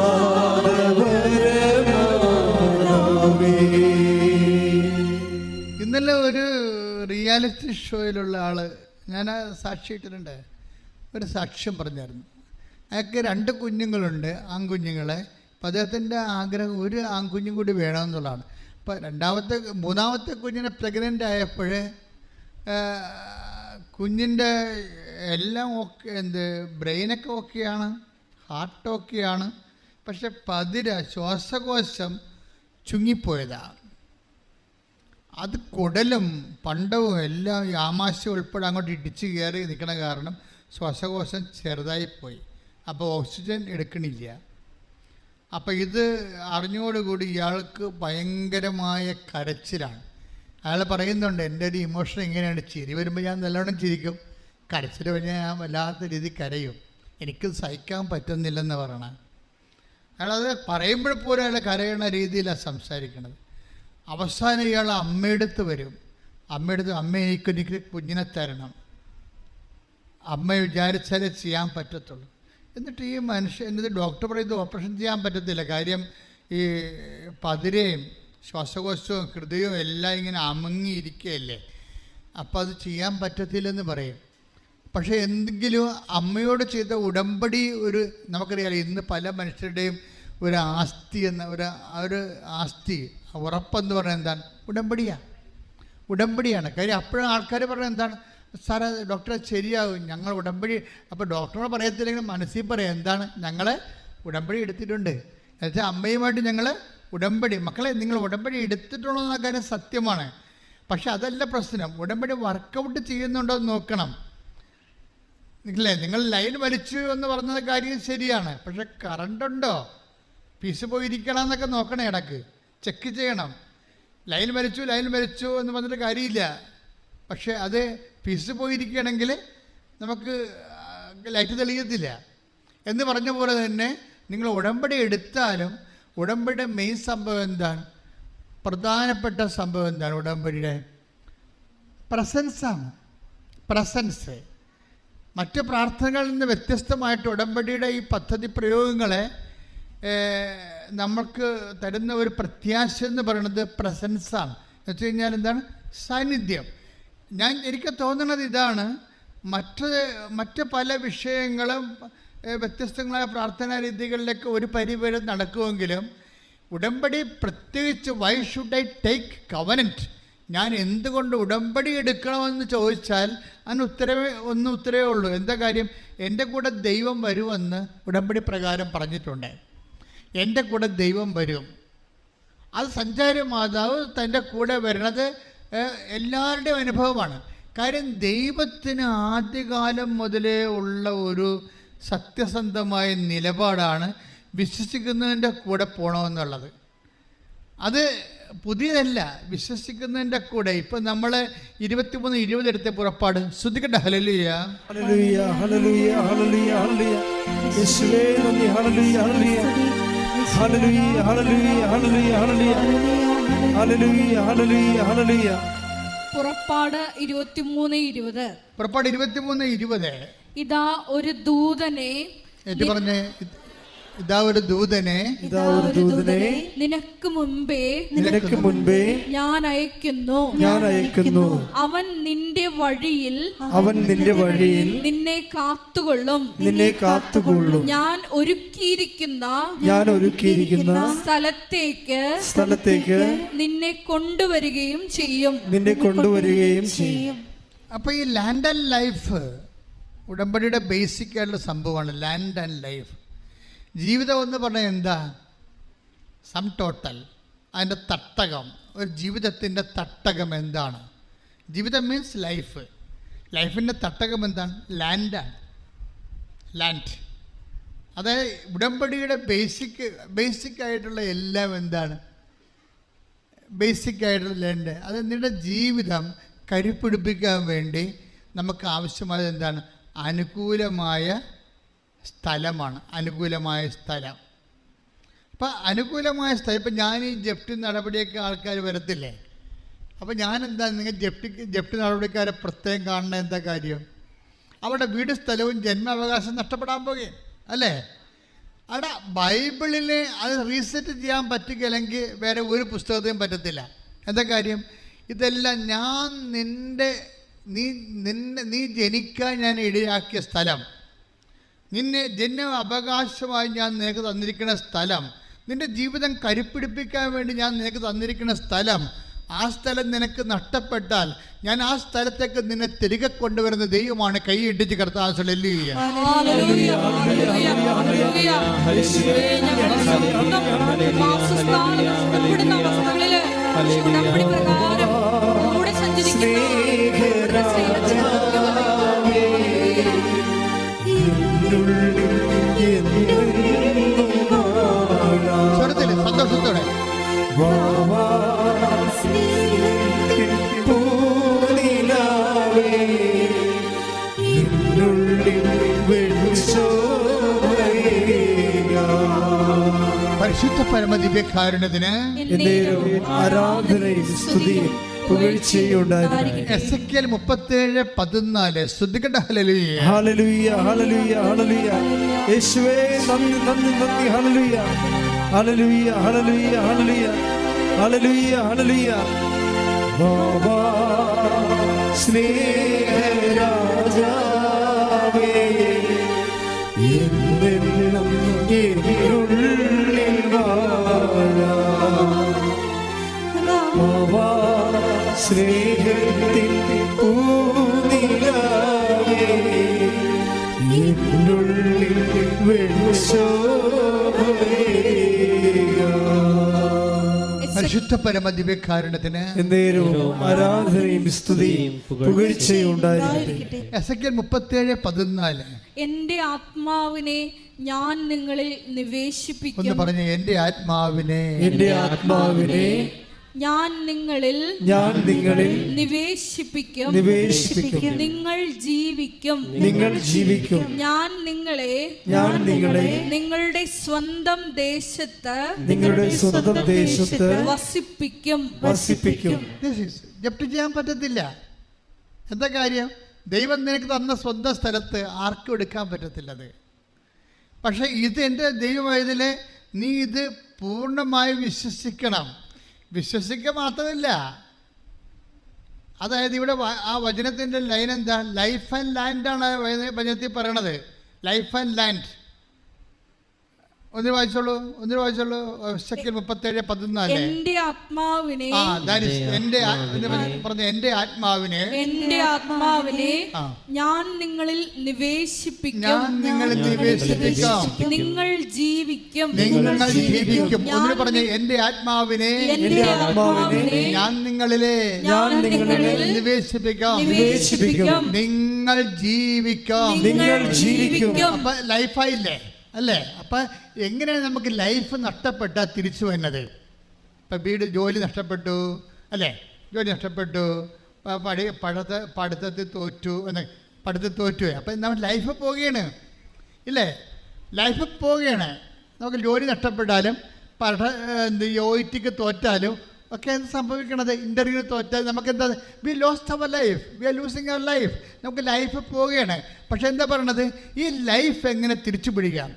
ഇന്നലെ ഒരു റിയാലിറ്റി ഷോയിലുള്ള ആള് ഞാൻ സാക്ഷിയിട്ടിട്ടുണ്ട്. ഒരു സാക്ഷ്യം പറഞ്ഞായിരുന്നു. അയാൾക്ക് 2 കുഞ്ഞുങ്ങളുണ്ട്, ആൺകുഞ്ഞുങ്ങളെ. അപ്പം അദ്ദേഹത്തിൻ്റെ ആഗ്രഹം ഒരു ആൺകുഞ്ഞും കൂടി വേണമെന്നുള്ളതാണ്. അപ്പം മൂന്നാമത്തെ കുഞ്ഞിനെ പ്രഗ്നൻ്റ് ആയപ്പോൾ കുഞ്ഞിൻ്റെ എല്ലാം ഓക്കെ, ബ്രെയിനൊക്കെ ഓക്കെയാണ്, ഹാർട്ട് ഓക്കെയാണ്. പക്ഷെ ശ്വാസകോശം ചുങ്ങിപ്പോയതാണ്. അത് കുടലും പണ്ടവും എല്ലാം ഈ ആമാശയം ഉൾപ്പെടെ അങ്ങോട്ട് ഇടിച്ച് കയറി നിൽക്കണ കാരണം ശ്വാസകോശം ചെറുതായിപ്പോയി. അപ്പോൾ ഓക്സിജൻ എടുക്കണില്ല. അപ്പോൾ ഇത് അറിഞ്ഞോടുകൂടി ഇയാൾക്ക് ഭയങ്കരമായ കരച്ചിലാണ്. അയാൾ പറയുന്നുണ്ട്, എൻ്റെ ഒരു ഇമോഷൻ ഇങ്ങനെയാണ്, ചിരി വരുമ്പോൾ ഞാൻ നല്ലോണം ചിരിക്കും, കരച്ചിൽ കഴിഞ്ഞാൽ ഞാൻ വല്ലാത്ത രീതി കരയും, എനിക്ക് സഹിക്കാൻ പറ്റുന്നില്ലെന്ന് പറയണം. അയാളത് പറയുമ്പോഴപ്പോലും അയാൾ കരയണ രീതിയിലാണ് സംസാരിക്കണത്. അവസാനം ഇയാൾ അമ്മയെടുത്ത് വരും. അമ്മ എനിക്ക് കുഞ്ഞിനെ തരണം, അമ്മ വിചാരിച്ചാലേ ചെയ്യാൻ പറ്റത്തുള്ളൂ. എന്നിട്ട് ഈ എന്നിട്ട് ഡോക്ടർ പറയുന്നത് ഓപ്പറേഷൻ ചെയ്യാൻ പറ്റത്തില്ല, കാര്യം ഈ പതിരയും ശ്വാസകോശവും ഹൃദയവും എല്ലാം ഇങ്ങനെ അമങ്ങിയിരിക്കുകയല്ലേ, അപ്പോൾ അത് ചെയ്യാൻ പറ്റത്തില്ലെന്ന് പറയും. പക്ഷേ എന്തെങ്കിലും അമ്മയോട് ചെയ്ത ഉടമ്പടി, നമുക്കറിയാലോ ഇന്ന് പല മനുഷ്യരുടെയും ഒരു ആസ്തി ഒരു ആസ്തി ഉറപ്പെന്ന് പറയുന്നത് എന്താണ്? ഉടമ്പടിയാണ്. കാര്യം അപ്പോഴും ആൾക്കാർ പറയുന്നത് എന്താണ്? സാറേ ഡോക്ടറെ ശരിയാകും, ഞങ്ങൾ ഉടമ്പടി. അപ്പോൾ ഡോക്ടറോട് പറയത്തില്ലെങ്കിൽ മനസ്സിൽ പറയാം, എന്താണ്? ഞങ്ങൾ ഉടമ്പടി എടുത്തിട്ടുണ്ട്. എന്നുവെച്ചാൽ അമ്മയുമായിട്ട് ഞങ്ങൾ ഉടമ്പടി, മക്കളെ നിങ്ങൾ ഉടമ്പടി എടുത്തിട്ടുണ്ടോ എന്ന കാര്യം സത്യമാണ്. പക്ഷെ അതല്ല പ്രശ്നം, ഉടമ്പടി വർക്കൗട്ട് ചെയ്യുന്നുണ്ടോ എന്ന് നോക്കണം. നിങ്ങളെ നിങ്ങൾ ലൈൻ വലിച്ചു എന്ന് പറഞ്ഞ കാര്യം ശരിയാണ്, പക്ഷെ കറണ്ടുണ്ടോ, പീസ് പോയിരിക്കണം എന്നൊക്കെ നോക്കണം, ഇടക്ക് ചെക്ക് ചെയ്യണം. ലൈൻ വലിച്ചു എന്ന് പറഞ്ഞിട്ട് കാര്യമില്ല. പക്ഷെ അത് പീസ് പോയിരിക്കുകയാണെങ്കിൽ നമുക്ക് ലൈറ്റ് തെളിയത്തില്ല. എന്ന് പറഞ്ഞ പോലെ തന്നെ നിങ്ങൾ ഉടമ്പടി എടുത്താലും ഉടമ്പടിയുടെ മെയിൻ സംഭവം എന്താണ്? പ്രധാനപ്പെട്ട സംഭവം എന്താണ്? ഉടമ്പടിയുടെ പ്രസൻസാണ്. പ്രസൻസ് മറ്റ് പ്രാർത്ഥനകളിൽ നിന്ന് വ്യത്യസ്തമായിട്ട് ഉടമ്പടിയുടെ ഈ പദ്ധതി പ്രയോഗങ്ങളെ നമുക്ക് തരുന്ന ഒരു പ്രത്യാശ എന്ന് പറയുന്നത് പ്രസൻസാണ്. എന്ന് വെച്ച് കഴിഞ്ഞാൽ എന്താണ്? സാന്നിധ്യം. എനിക്ക് തോന്നുന്നത് ഇതാണ്, മറ്റ് പല വിഷയങ്ങളും വ്യത്യസ്തങ്ങളായ പ്രാർത്ഥനാ രീതികളിലേക്ക് ഒരു പരിവരെ നടക്കുമെങ്കിലും ഉടമ്പടി പ്രത്യേകിച്ച് why should I take covenant, ഞാൻ എന്തുകൊണ്ട് ഉടമ്പടി എടുക്കണമെന്ന് ചോദിച്ചാൽ അതിന് ഉത്തരവേ ഉള്ളൂ. എന്താ കാര്യം? എൻ്റെ കൂടെ ദൈവം വരുമെന്ന് ഉടമ്പടി പ്രകാരം പറഞ്ഞിട്ടുണ്ട്. എൻ്റെ കൂടെ ദൈവം വരും. അത് സഞ്ചാരി മാതാവ് തൻ്റെ കൂടെ വരുന്നത് എല്ലാവരുടെയും അനുഭവമാണ്. കാര്യം ദൈവത്തിന് ആദ്യകാലം മുതലേ ഉള്ള ഒരു സത്യസന്ധമായ നിലപാടാണ് വിശ്വസിക്കുന്നതിൻ്റെ കൂടെ പോകണമെന്നുള്ളത്. അത് പുതിയതല്ല, വിശ്വസിക്കുന്നതിൻ്റെ കൂടെ. ഇപ്പം നമ്മൾ 23-20 എടുത്ത പുറപ്പാട് ശ്രദ്ധിക്കട്ടെ. ഹല്ലേലൂയ ഹല്ലേലൂയ ഹല്ലേലൂയ ഹല്ലേലൂയ ഹല്ലേലൂയ യേശുവേ നന്ദി. ഹല്ലേലൂയ ഹല്ലേലൂയ ഹല്ലേലൂയ ഹല്ലേലൂയ ഹല്ലേലൂയ ഹല്ലേലൂയ ഹല്ലേലൂയ ഹല്ലേലൂയ. പുറപ്പാട് 23:20. പുറപ്പാട് 23:20. ഇതാ ഒരു ദൂതനെ, പറഞ്ഞേ, ഇതാ ഒരു ദൂതനെ നിനക്ക് മുൻപേ ഞാൻ അയക്കുന്നു. അവൻ നിന്റെ വഴിയിൽ നിന്നെ കാത്തുകൊള്ളും. ഞാൻ ഒരുക്കിയിരിക്കുന്ന സ്ഥലത്തേക്ക് നിന്നെ കൊണ്ടുവരികയും ചെയ്യും. അപ്പൊ ഈ ലാൻഡ് ആൻഡ് ലൈഫ് ഉടമ്പടിയുടെ ബേസിക് ആയിട്ടുള്ള സംഭവമാണ്. Land and life. ജീവിതം എന്ന് പറഞ്ഞാൽ എന്താ? Sum total. അതിൻ്റെ തട്ടകം, ഒരു ജീവിതത്തിൻ്റെ തട്ടകം എന്താണ്? ജീവിതം മീൻസ് ലൈഫ്. ലൈഫിൻ്റെ തട്ടകം എന്താണ്? ലാൻഡാണ്. ലാൻഡ്. അതായത് ഉടമ്പടിയുടെ ബേസിക് ആയിട്ടുള്ള എല്ലാം എന്താണ്? ബേസിക് ആയിട്ടുള്ള ലാൻഡ്. അത് നിങ്ങളുടെ ജീവിതം കരുപ്പിടിപ്പിക്കാൻ വേണ്ടി നമുക്ക് ആവശ്യമായത് എന്താണ്? അനുകൂലമായ സ്ഥലമാണ്. അനുകൂലമായ സ്ഥലം. അപ്പം അനുകൂലമായ സ്ഥലം, ഇപ്പം ഞാൻ ഈ ജപ്തി നടപടിയൊക്കെ ആൾക്കാർ വരത്തില്ലേ? അപ്പം ഞാനെന്താ, നിങ്ങൾ ജപ്തി നടപടിക്കാരെ പ്രത്യേകം കാണുന്ന എന്താ കാര്യം? അവിടെ വീട് സ്ഥലവും ജന്മാവകാശം നഷ്ടപ്പെടാൻ പോകുകയും അല്ലേ? അവിടെ ബൈബിളിനെ അത് റീസെറ്റ് ചെയ്യാൻ പറ്റുകയില്ലെങ്കിൽ വേറെ ഒരു പുസ്തകത്തിനും പറ്റത്തില്ല. എന്താ കാര്യം? ഇതെല്ലാം നീ ജനിക്കാൻ ഞാൻ ഇടയാക്കിയ സ്ഥലം, നിന്നെ ജന്മ അവകാശമായി ഞാൻ നിനക്ക് തന്നിരിക്കുന്ന സ്ഥലം, നിന്റെ ജീവിതം കരുപ്പിടിപ്പിക്കാൻ വേണ്ടി ഞാൻ നിനക്ക് തന്നിരിക്കുന്ന സ്ഥലം, ആ സ്ഥലം നിനക്ക് നഷ്ടപ്പെട്ടാൽ ഞാൻ ആ സ്ഥലത്തേക്ക് നിന്നെ തിരികെ കൊണ്ടുവരുന്ന ദൈവമാണ്. കൈ ഇടിച്ച് കർത്താവ് ഹല്ലേലൂയ. സന്തോഷത്തോടെ പരിശുദ്ധ പരമദിവ്യകാരുണ്യത്തിന് ആരാധനയും സ്തുതിയും എസെക്കിയേൽ 37:14 ശ്രദ്ധിക്കട്ടെ. ഹല്ലേലൂയ ഹല്ലേലൂയ ഹല്ലേലൂയ ഹല്ലേലൂയ യേശുവേ നന്ദി നന്ദി നന്ദി. ഹല്ലേലൂയ ഹല്ലേലൂയ ഹല്ലേലൂയ ഹല്ലേലൂയ ഹല്ലേലൂയ ഹല്ലേലൂയ. ബാബാ സ്നേഹരാജാവേ എന്നെന്നും എന്നിലുള്ളിൽ ബാബാ സ്നേഹത്തിൻ പൂനിലാവേ എന്നുള്ളിൽ പരിശുദ്ധ പരമദിവ്യകാരുണ്യത്തിന് ആരാധനയും സ്തുതിയും പുകഴ്ചയും ഉണ്ടായിരിക്കട്ടെ. എസെക്കിയേൽ 37:14 എന്റെ ആത്മാവിനെ ഞാൻ നിങ്ങളിൽ നിവേശിപ്പിക്കും. ഒന്ന് പറഞ്ഞ, എന്റെ ആത്മാവിനെ ഞാൻ നിങ്ങളിൽ നിവേശിപ്പിക്കും. നിങ്ങൾ ജീവിക്കും. ഞാൻ നിങ്ങളെ നിങ്ങളുടെ സ്വന്തം ദേശത്ത് വസിപ്പിക്കും. ജപ്തി ചെയ്യാൻ പറ്റത്തില്ല. എന്താ കാര്യം? ദൈവം നിനക്ക് തന്ന സ്വന്തം സ്ഥലത്ത് ആർക്കും എടുക്കാൻ പറ്റത്തില്ലത്. പക്ഷെ ഇത് എൻ്റെ ദൈവമായതിലെ നീ ഇത് പൂർണ്ണമായി വിശ്വസിക്കണം. വിശ്വസിക്കുക മാത്രമല്ല, അതായത് ഇവിടെ ആ വചനത്തിൻ്റെ ലൈൻ എന്താ? ലൈഫ് ആൻഡ് ലാൻഡാണ് വചനത്തിൽ പറയണത്. Life and land. ഒന്ന് വായിച്ചോളൂ. 37:14. എന്റെ ആത്മാവിനെ ഞാൻ നിങ്ങളിൽ നിവേശിപ്പിക്കും. നിങ്ങൾ ജീവിക്കും. ഒന്ന് പറഞ്ഞേ, എന്റെ ആത്മാവിനെ ഞാൻ നിങ്ങളിൽ നിവേശിപ്പിക്കാം. നിങ്ങൾ ജീവിക്കും. അപ്പൊ ലൈഫായില്ലേ അല്ലേ? അപ്പം എങ്ങനെയാണ് നമുക്ക് ലൈഫ് നഷ്ടപ്പെട്ടാൽ തിരിച്ചു വരുന്നത്? ഇപ്പം ജോലി നഷ്ടപ്പെട്ടു അല്ലേ? ജോലി നഷ്ടപ്പെട്ടു, പഠിത്തത്തിൽ തോറ്റു. അപ്പം നമ്മൾ ലൈഫ് പോവുകയാണ് ഇല്ലേ? ലൈഫ് പോവുകയാണ്. നമുക്ക് ജോലി നഷ്ടപ്പെട്ടാലും OITക്ക് തോറ്റാലും ഒക്കെ എന്ത് സംഭവിക്കണത്? ഇൻ്റർവ്യൂവിൽ തോറ്റാൽ നമുക്ക് എന്താ? We lost our life. We are losing our life. നമുക്ക് ലൈഫ് പോവുകയാണ്. പക്ഷെ എന്താ പറയണത്? ഈ ലൈഫ് എങ്ങനെ തിരിച്ചു പിടിക്കാം?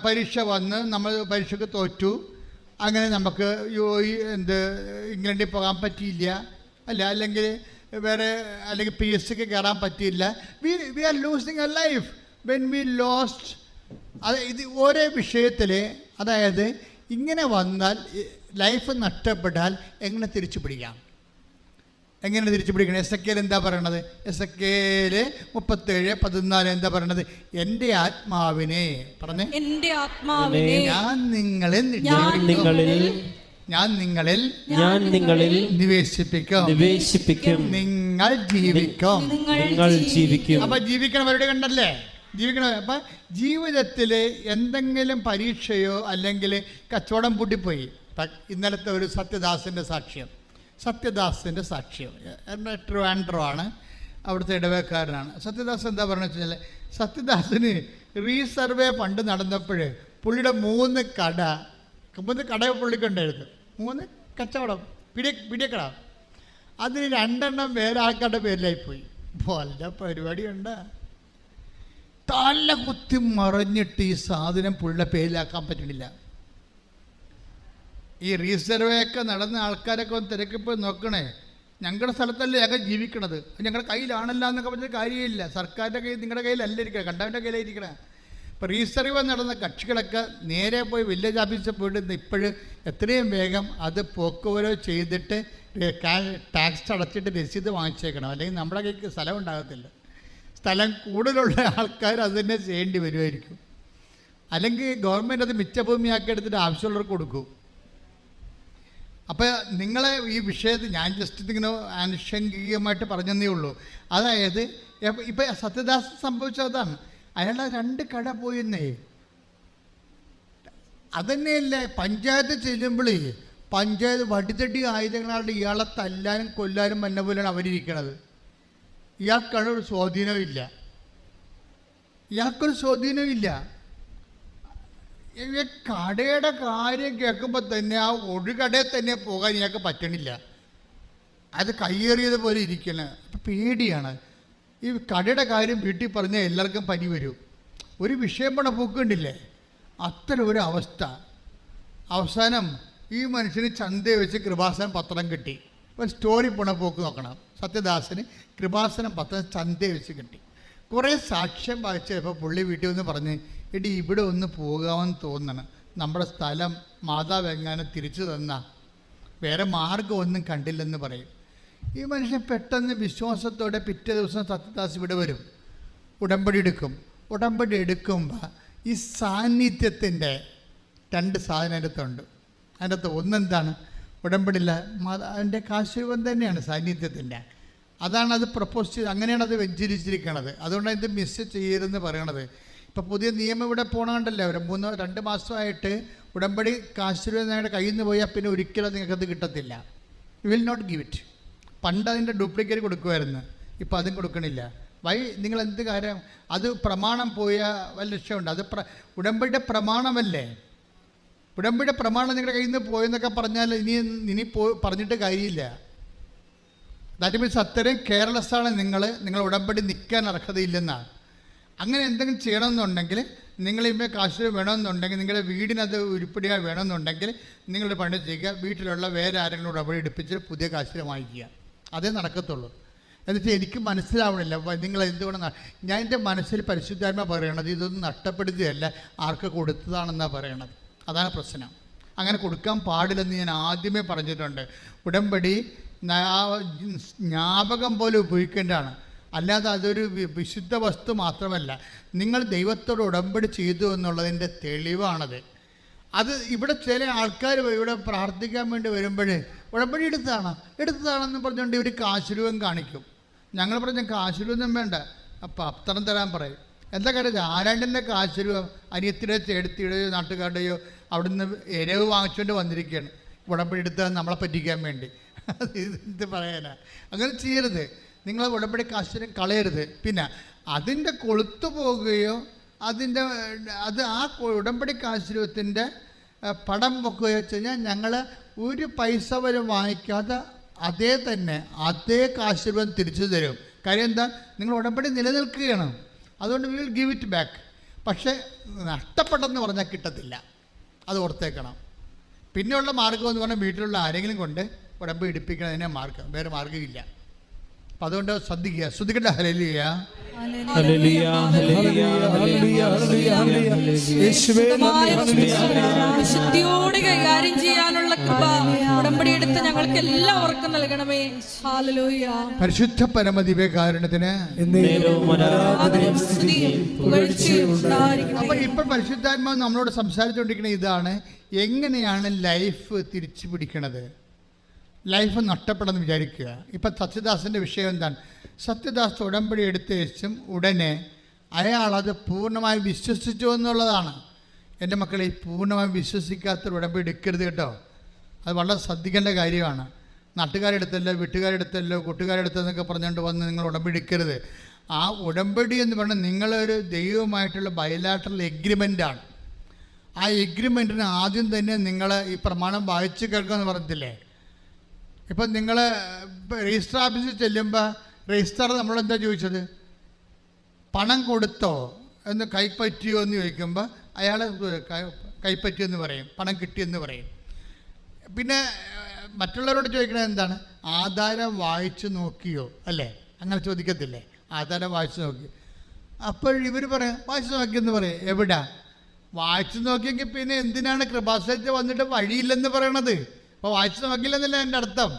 പരീക്ഷ വന്ന് നമ്മൾ പരീക്ഷയ്ക്ക് തോറ്റു. അങ്ങനെ നമുക്ക് ഇംഗ്ലണ്ടിൽ പോകാൻ പറ്റിയില്ല അല്ലെങ്കിൽ PSCക്ക് കയറാൻ പറ്റിയില്ല. We are losing a life when we lost. അത് ഇത് ഓരോ വിഷയത്തിൽ, അതായത് ഇങ്ങനെ വന്നാൽ ലൈഫ് നഷ്ടപ്പെട്ടാൽ എങ്ങനെ തിരിച്ചു പിടിക്കാം? എങ്ങനെ തിരിച്ചു പിടിക്കണം? എസെക്കിയേൽ എന്താ പറയണത്? എസെക്കിയേൽ 37:14 എന്താ പറയണത്? എൻ്റെ ആത്മാവിനെ പറഞ്ഞേ, എൻ്റെ ആത്മാവിനെ ഞാൻ നിങ്ങളിൽ നിവേശിപ്പിക്കും. നിങ്ങൾ ജീവിക്കും. അപ്പൊ ജീവിക്കണവരുടെ കണ്ടല്ലേ? ജീവിക്കണം. അപ്പം ജീവിതത്തിൽ എന്തെങ്കിലും പരീക്ഷയോ അല്ലെങ്കിൽ കച്ചവടം പൂട്ടിപ്പോയി. ഇന്നലത്തെ ഒരു സത്യദാസിൻ്റെ സാക്ഷ്യം ട്രിവാൻഡ്രമാണ്, അവിടുത്തെ ഇടവേക്കാരനാണ്. സത്യദാസ് എന്താ പറയുന്നത് വെച്ചാൽ, സത്യദാസിന് റീസർവേ പണ്ട് നടന്നപ്പോൾ പുള്ളിയുടെ 3 കട പുള്ളിക്കുണ്ടായിരുന്നു. 3 കച്ചവടം, പിടിയക്കട. അതിന് 2 വേറെ ആൾക്കാരുടെ പേരിലായിപ്പോയി. വല്ല പരിപാടിയുണ്ട്. തല കുത്തി മറിഞ്ഞിട്ട് ഈ സാധനം പുള്ളിയുടെ പേരിലാക്കാൻ പറ്റണില്ല. ഈ റീസർവേ ഒക്കെ നടന്ന ആൾക്കാരൊക്കെ ഒന്ന് തിരക്കിപ്പോൾ നോക്കണേ. ഞങ്ങളുടെ സ്ഥലത്തല്ലേ ഞങ്ങൾ ജീവിക്കണത്, ഞങ്ങളുടെ കയ്യിലാണല്ലോ എന്നൊക്കെ പറഞ്ഞ കാര്യമില്ല. സർക്കാരിൻ്റെ കയ്യിൽ, നിങ്ങളുടെ കയ്യിലല്ല ഇരിക്കണം, കണ്ടവൻ്റെ കയ്യിലായിരിക്കണേ. ഇപ്പോൾ റീസർവേ നടന്ന കക്ഷികളൊക്കെ നേരെ പോയി വില്ലേജ് ഓഫീസിൽ പോയിട്ട് ഇപ്പോഴും എത്രയും വേഗം അത് പോക്കുവരവ് ചെയ്തിട്ട് ടാക്സ് അടച്ചിട്ട് രസീത് വാങ്ങിച്ചേക്കണം. അല്ലെങ്കിൽ നമ്മുടെ കയ്ക്ക് സ്ഥലം ഉണ്ടാകത്തില്ല. സ്ഥലം കൂടുതലുള്ള ആൾക്കാർ അത് തന്നെ ചെയ്യേണ്ടി വരുമായിരിക്കും. അല്ലെങ്കിൽ ഗവൺമെൻറ് അത് മിച്ചഭൂമിയാക്കി എടുത്തിട്ട് ആവശ്യമുള്ളവർക്ക് കൊടുക്കും. അപ്പോൾ നിങ്ങളെ ഈ വിഷയത്തിൽ ഞാൻ ജസ്റ്റ് ഇങ്ങനെ ആനുഷംഗികമായിട്ട് പറഞ്ഞതേ ഉള്ളൂ. അതായത് ഇപ്പം സത്യദാസ് സംഭവിച്ചതാണ്. അയാളെ 2 കട പോയെന്നേ. അതന്നെയല്ലേ പഞ്ചായത്ത് ചെല്ലുമ്പോഴേ പഞ്ചായത്ത് വടിതടി ആയുധങ്ങളാണ് ഇയാളെ തല്ലാനും കൊല്ലാനും മന്ന പോലെയാണ് അവരിയ്ക്കണത്. ഇയാൾക്കൊരു സ്വാധീനമില്ല. കടയുടെ കാര്യം കേൾക്കുമ്പോൾ തന്നെ ആ ഒരു കടയിൽ തന്നെ പോകാൻ ഇയാൾക്ക് പറ്റണില്ല. അത് കയ്യേറിയത് പോലെ ഇരിക്കണം. അപ്പം പേടിയാണ്. ഈ കടയുടെ കാര്യം വീട്ടിൽ പറഞ്ഞാൽ എല്ലാവർക്കും പനി വരും. ഒരു വിഷയം പണ പോക്കുണ്ടില്ലേ? അത്തരം ഒരു അവസ്ഥ. അവസാനം ഈ മനുഷ്യന് ചന്തയെ വെച്ച് കൃപാസനം പത്രം കിട്ടി. ഇപ്പം സ്റ്റോറി പോണ പോക്ക് നോക്കണം. സത്യദാസന് കൃപാസനം പത്രം ചന്തയെ വെച്ച് കിട്ടി. കുറേ സാക്ഷ്യം വായിച്ചപ്പോൾ പുള്ളി വീട്ടിൽ നിന്ന് പറഞ്ഞ്, എടി ഇവിടെ ഒന്ന് പോകാമെന്ന് തോന്നണം, നമ്മുടെ സ്ഥലം മാതാവ് എങ്ങാനും തിരിച്ചു തന്നാ, വേറെ മാർഗമൊന്നും കണ്ടില്ലെന്ന് പറയും. ഈ മനുഷ്യൻ പെട്ടെന്ന് വിശ്വാസത്തോടെ പിറ്റേ ദിവസം സത്യദാസ് ഇവിടെ വരും, ഉടമ്പടി എടുക്കുമ്പോൾ ഈ സാന്നിധ്യത്തിൻ്റെ 2 സാധനം അതിൻ്റെ അകത്തുണ്ട്. അതിൻ്റെ അകത്ത് ഒന്നെന്താണ്? ഉടമ്പടില്ല, അതിൻ്റെ കാശുരൂപം തന്നെയാണ് സാന്നിധ്യത്തിൻ്റെ. അതാണ് അത് പ്രപ്പോസ് ചെയ്ത്, അങ്ങനെയാണ് അത് വെഞ്ചരിച്ചിരിക്കണത്. അതുകൊണ്ടാണ് ഇത് മിസ് ചെയ്യരുതെന്ന് പറയണത്. ഇപ്പോൾ പുതിയ നിയമം ഇവിടെ പോകണമുണ്ടല്ലോ, അവർ 2 മാസമായിട്ട് ഉടമ്പടി കാശ് നിങ്ങളുടെ കയ്യിൽ നിന്ന് പോയാൽ പിന്നെ ഒരിക്കലും നിങ്ങൾക്കത് കിട്ടത്തില്ല. You will not give it. പണ്ട് അതിൻ്റെ ഡ്യൂപ്ലിക്കേറ്റ് കൊടുക്കുമായിരുന്നു, ഇപ്പോൾ അതും കൊടുക്കണില്ല. നിങ്ങൾ എന്ത് കാര്യം, അത് പ്രമാണം പോയ വല്ല ലക്ഷ്യമുണ്ട്? അത് ഉടമ്പടിയുടെ പ്രമാണമല്ലേ? ഉടമ്പടിയുടെ പ്രമാണം നിങ്ങളുടെ കയ്യിൽ നിന്ന് പോയെന്നൊക്കെ പറഞ്ഞാൽ ഇനി പറഞ്ഞിട്ട് കാര്യമില്ല. ദാറ്റ് മീൻസ് അത്രയും കെയർലെസ്സാണ് നിങ്ങൾ ഉടമ്പടി നിൽക്കാൻ അർഹതയില്ലെന്നാണ്. അങ്ങനെ എന്തെങ്കിലും ചെയ്യണമെന്നുണ്ടെങ്കിൽ, നിങ്ങളിപ്പോൾ കാശ് വേണമെന്നുണ്ടെങ്കിൽ, നിങ്ങളുടെ വീടിനത് ഉരുപ്പടിയായി വേണമെന്നുണ്ടെങ്കിൽ നിങ്ങളുടെ പണി ചെയ്യുക, വീട്ടിലുള്ള വേറെ ആരെങ്കിലും ഉടമ്പടി എടുപ്പിച്ച് പുതിയ കാശിൽ വാങ്ങിക്കുക. അതേ നടക്കത്തുള്ളൂ. എന്നുവെച്ചാൽ എനിക്ക് മനസ്സിലാവണില്ല നിങ്ങൾ എന്തുകൊണ്ട്. ഞാൻ എൻ്റെ മനസ്സിൽ പരിശുദ്ധാത്മ പറയണത് ഇതൊന്നും നഷ്ടപ്പെടുത്തുകയല്ല, ആർക്ക് കൊടുത്തതാണെന്നാണ് പറയണത്. അതാണ് പ്രശ്നം. അങ്ങനെ കൊടുക്കാൻ പാടില്ലെന്ന് ഞാൻ ആദ്യമേ പറഞ്ഞിട്ടുണ്ട്. ഉടമ്പടി ജ്ഞാപകം പോലെ ഉപയോഗിക്കേണ്ടതാണ്, അല്ലാതെ അതൊരു വിശുദ്ധ വസ്തു മാത്രമല്ല. നിങ്ങൾ ദൈവത്തോട് ഉടമ്പടി ചെയ്തു എന്നുള്ളതിൻ്റെ തെളിവാണത്. അത് ഇവിടെ ചില ആൾക്കാർ ഇവിടെ പ്രാർത്ഥിക്കാൻ വേണ്ടി വരുമ്പോഴേ ഉടമ്പടി എടുത്തതാണെന്ന് പറഞ്ഞുകൊണ്ട് ഇവർ കാശുരൂപം കാണിക്കും. ഞങ്ങൾ പറഞ്ഞ കാശുരൂപം വേണ്ട, പത്രം തരാൻ പറയും. എന്താ കാര്യം? ആരാണ്ടിൻ്റെ കാശുരൂപം അനിയത്തിയുടെ ചേടത്തിയുടെയോ നാട്ടുകാരുടെയോ അവിടുന്ന് എരവ് വാങ്ങിച്ചുകൊണ്ട് വന്നിരിക്കുകയാണ്. ഉടമ്പടി എടുത്താൽ നമ്മളെ പറ്റിക്കാൻ വേണ്ടി. എന്ത് പറയാനാ? അങ്ങനെ ചെയ്യരുത്. നിങ്ങൾ ഉടമ്പടി കാശിനെ കളയരുത്. പിന്നെ അതിൻ്റെ കൊളുത്തു പോവുകയോ ആ ഉടമ്പടി കാശുരൂപത്തിൻ്റെ പടം വെക്കുകയോ വെച്ച് കഴിഞ്ഞാൽ ഞങ്ങൾ ഒരു പൈസ വരെ വാങ്ങിക്കാതെ അതേ കാശുരൂപം തിരിച്ചു തരും. കാര്യം എന്താ? നിങ്ങൾ ഉടമ്പടി നിലനിൽക്കുകയാണ്, അതുകൊണ്ട് we will give it back. പക്ഷേ നഷ്ടപ്പെട്ടെന്ന് പറഞ്ഞാൽ കിട്ടത്തില്ല, അത് ഓർത്തേക്കണം. പിന്നെയുള്ള മാർഗ്ഗം എന്ന് പറഞ്ഞാൽ വീട്ടിലുള്ള ആരെങ്കിലും കൊണ്ട് ഉടമ്പടി എടുപ്പിക്കുന്നതിനെ മാർഗ്ഗം, വേറെ മാർഗ്ഗമില്ല. അപ്പം അതുകൊണ്ട് ശ്രദ്ധിക്കട്ടെ. ഹല്ലേലൂയ. വിശുദ്ധിയോടെ കൈകാര്യം ചെയ്യാനുള്ള കൃപ ഉടമ്പടി എടുത്ത് ഞങ്ങൾക്ക് എല്ലാവർക്കും നൽകണമേ. ഹല്ലേലൂയ. പരിശുദ്ധ പരമദിവ്യകാരുണ്യത്തിന് അപ്പൊ ഇപ്പൊ പരിശുദ്ധാത്മാവ് നമ്മളോട് സംസാരിച്ചുകൊണ്ടിരിക്കുന്ന ഇതാണ്, എങ്ങനെയാണ് ലൈഫ് തിരിച്ചു പിടിക്കണത്, ലൈഫ് നഷ്ടപ്പെടുമെന്ന് വിചാരിക്കുക. ഇപ്പം സത്യദാസിൻ്റെ വിഷയം എന്താണ്? സത്യദാസ് ഉടമ്പടി എടുത്ത ശേഷം ഉടനെ അയാളത് പൂർണ്ണമായി വിശ്വസിച്ചു എന്നുള്ളതാണ്. എൻ്റെ മക്കളെ, ഈ പൂർണ്ണമായി വിശ്വസിക്കാത്ത ഉടമ്പടി എടുക്കരുത് കേട്ടോ. അത് വളരെ ശ്രദ്ധിക്കേണ്ട കാര്യമാണ്. നാട്ടുകാരെടുത്തല്ലോ, വീട്ടുകാരെടുത്തല്ലോ, കൂട്ടുകാരെടുത്തെന്നൊക്കെ പറഞ്ഞുകൊണ്ട് വന്ന് നിങ്ങൾ ഉടമ്പടി എടുക്കരുത്. ആ ഉടമ്പടി എന്ന് പറഞ്ഞാൽ നിങ്ങളൊരു ദൈവവുമായിട്ടുള്ള ബയലാറ്ററൽ എഗ്രിമെൻ്റാണ്. ആ എഗ്രിമെൻറ്റിന് ആദ്യം തന്നെ നിങ്ങൾ ഈ പ്രമാണം വായിച്ച് കേൾക്കാമെന്ന് പറഞ്ഞില്ലേ. ഇപ്പം നിങ്ങൾ രജിസ്റ്റർ ഓഫീസിൽ ചെല്ലുമ്പോൾ രജിസ്റ്റർ നമ്മളെന്താ ചോദിച്ചത്? പണം കൊടുത്തോ എന്ന്, കൈപ്പറ്റിയോ എന്ന് ചോദിക്കുമ്പോൾ അയാൾ കൈപ്പറ്റിയെന്ന് പറയും, പണം കിട്ടിയെന്ന് പറയും. പിന്നെ മറ്റുള്ളവരോട് ചോദിക്കണത് എന്താണ്? ആധാരം വായിച്ചു നോക്കിയോ, അല്ലേ? അങ്ങനെ ചോദിക്കത്തില്ലേ? ആധാരം വായിച്ചു നോക്കി. അപ്പോൾ ഇവർ പറയാം വായിച്ചു നോക്കിയെന്ന് പറയും. എവിടാ വായിച്ചു നോക്കിയെങ്കിൽ പിന്നെ എന്തിനാണ് കൃപാസനത്തിൽ വന്നിട്ട് വഴിയില്ലെന്ന് പറയണത്? അപ്പോൾ വായിച്ചു നോക്കില്ലെന്നല്ല എൻ്റെ അർത്ഥം.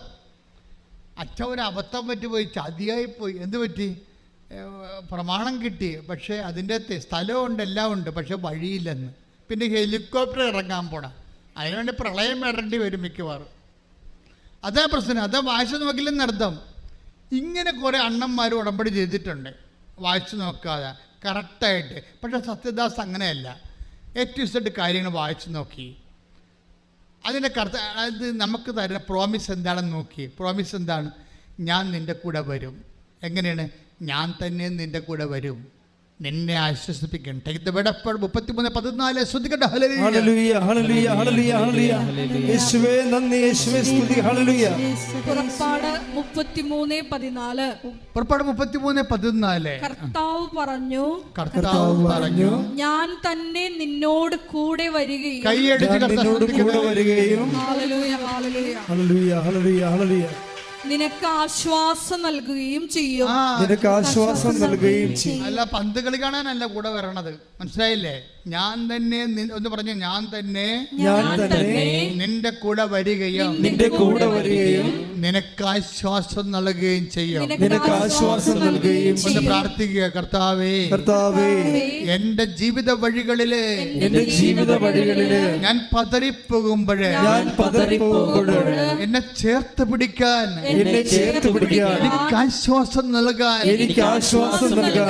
അച്ഛൻ ഒരു അബദ്ധം പറ്റിപ്പോയി, ചതിയായിപ്പോയി. എന്ത് പറ്റി? പ്രമാണം കിട്ടി, പക്ഷേ അതിൻ്റെ സ്ഥലമുണ്ട്, എല്ലാം ഉണ്ട്, പക്ഷെ വഴിയില്ലെന്ന്. പിന്നെ ഹെലികോപ്റ്റർ ഇറങ്ങാൻ പോണം, അതിനുവേണ്ടി പ്രളയം ഇടേണ്ടി വരും മിക്കവാറും. അതാ പ്രശ്നം. അതാ വായിച്ചു നോക്കില്ലെന്നർത്ഥം. ഇങ്ങനെ കുറേ അണ്ണന്മാർ ഉടമ്പടി ചെയ്തിട്ടുണ്ട് വായിച്ചു നോക്കാതെ കറക്റ്റായിട്ട്. പക്ഷേ സത്യദാസ് അങ്ങനെയല്ല. ഏറ്റവും ഇഷ്ടമായിട്ട് കാര്യങ്ങൾ വായിച്ചു നോക്കി. അതിൻ്റെ അത് നമുക്ക് തരുന്ന പ്രോമിസ് എന്താണെന്ന് നോക്കി. പ്രോമിസ് എന്താണ്? ഞാൻ നിൻ്റെ കൂടെ വരും. എങ്ങനെയാണ്? ഞാൻ തന്നെ നിൻ്റെ കൂടെ വരും, നിന്നെ ആശ്വസിപ്പിക്കണം. 33:14 ശ്രദ്ധിക്കട്ടെ. പുറപ്പാട് 33:14 കർത്താവ് പറഞ്ഞു ഞാൻ തന്നെ നിന്നോട് കൂടെ വരികയും നിനക്ക് ആശ്വാസം നൽകുകയും ചെയ്യും. അല്ല, പന്ത് കളി കാണാനല്ല കൂടെ വരണത്, മനസ്സിലായില്ലേ? ഞാൻ തന്നെ ഒന്ന് പറഞ്ഞു, ഞാൻ തന്നെ നിന്റെ കൂടെ വരികയും നിനക്ക് ആശ്വാസം നൽകുകയും ചെയ്യും. ഒന്ന് പ്രാർത്ഥിക്കുക. കർത്താവേ, എന്റെ ജീവിത വഴികളില് ഞാൻ പതറിപ്പോകുമ്പോഴേ എന്നെ ചേർത്ത് പിടിക്കാൻ, എനിക്ക് ആശ്വാസം നൽകാൻ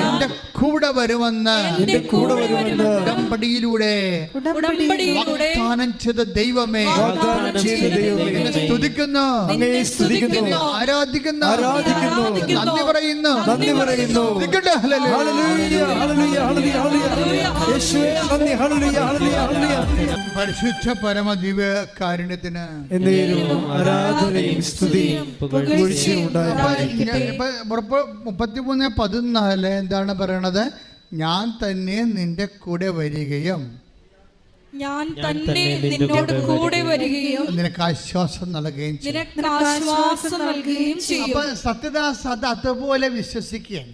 എന്റെ കൂടെ വരുമെന്ന് എന്റെ കൂടെ വരുമെന്ന് ഉടമ്പടിയിലൂടെ ഉടമ്പടിയിലൂടെ വാഗ്ദാനം ചെയ്ത ദൈവമേ, വാഗ്ദാനം ചെയ്ത ദൈവമേ, നിന്നെ സ്തുതിക്കുന്നു, അങ്ങയെ സ്തുതിക്കുന്നു, ആരാധിക്കുന്നു, ആരാധിക്കുന്നു, നന്ദി പറയുന്നു, നന്ദി പറയുന്നു. സ്തുതിക്കട്ടെ. ഹല്ലേലൂയ. ഹല്ലേലൂയ, ഹല്ലേലൂയ, ഹല്ലേലൂയ, ഹല്ലേലൂയ. യേശുവേ നന്ദി. ഹല്ലേലൂയ, ഹല്ലേലൂയ, ഹല്ലേലൂയ. പരിശുദ്ധ പരമദിവ്യ കാരുണ്യത്തിന് എന്നേരവും ആരാധനയും സ്തുതിയും പുകഴ്ചയും ഉണ്ടായിരിക്കട്ടെ. 33:14 എന്താണ് പറയണത്? ഞാൻ തന്നെ നിന്റെ കൂടെ വരികയും ഞാൻ തന്നെ നിന്നോട് കൂടെ വരികയും നിനക്ക് ആശ്വാസം നൽകുകയും ചെയ്യും. നിനക്ക് ആശ്വാസം നൽകുകയും ചെയ്യും. അപ്പൊ സത്യദാസ് അത് അതുപോലെ വിശ്വസിക്കുകയാണ്.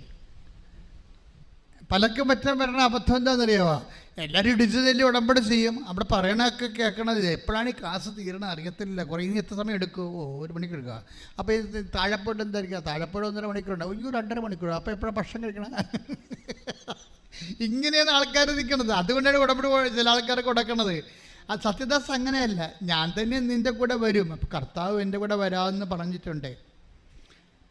പലർക്കും പറ്റാൻ വരുന്ന അബദ്ധം എന്താണെന്നറിയാമോ? എല്ലാവരും ഡിജിറ്റലി ഉടമ്പടി ചെയ്യും, അവിടെ പറയണൊക്കെ കേൾക്കണത് എപ്പോഴാണ് ഈ ക്ലാസ് തീരണ അറിയത്തില്ല, കുറേ ഇനി എത്ര സമയം എടുക്കും? 1 മണിക്കൂർ എടുക്കുക. അപ്പോൾ ഈ താഴെപ്പോട്ട് എന്തായിരിക്കുക? താഴെപ്പോഴും 1.5 മണിക്കൂറുണ്ടാവും, ഇനി 2.5 മണിക്കൂർ. അപ്പോൾ എപ്പോഴാണ് ഭക്ഷണം കഴിക്കണം? ഇങ്ങനെയാണ് ആൾക്കാർ നിൽക്കുന്നത്. അതുകൊണ്ടാണ് ഉടമ്പടി ചില ആൾക്കാർക്ക് കൊടുക്കണത്. ആ സത്യദാസ് അങ്ങനെയല്ല. ഞാൻ തന്നെ നിൻ്റെ കൂടെ വരും. അപ്പോൾ കർത്താവ് എൻ്റെ കൂടെ വരാമെന്ന് പറഞ്ഞിട്ടുണ്ട്.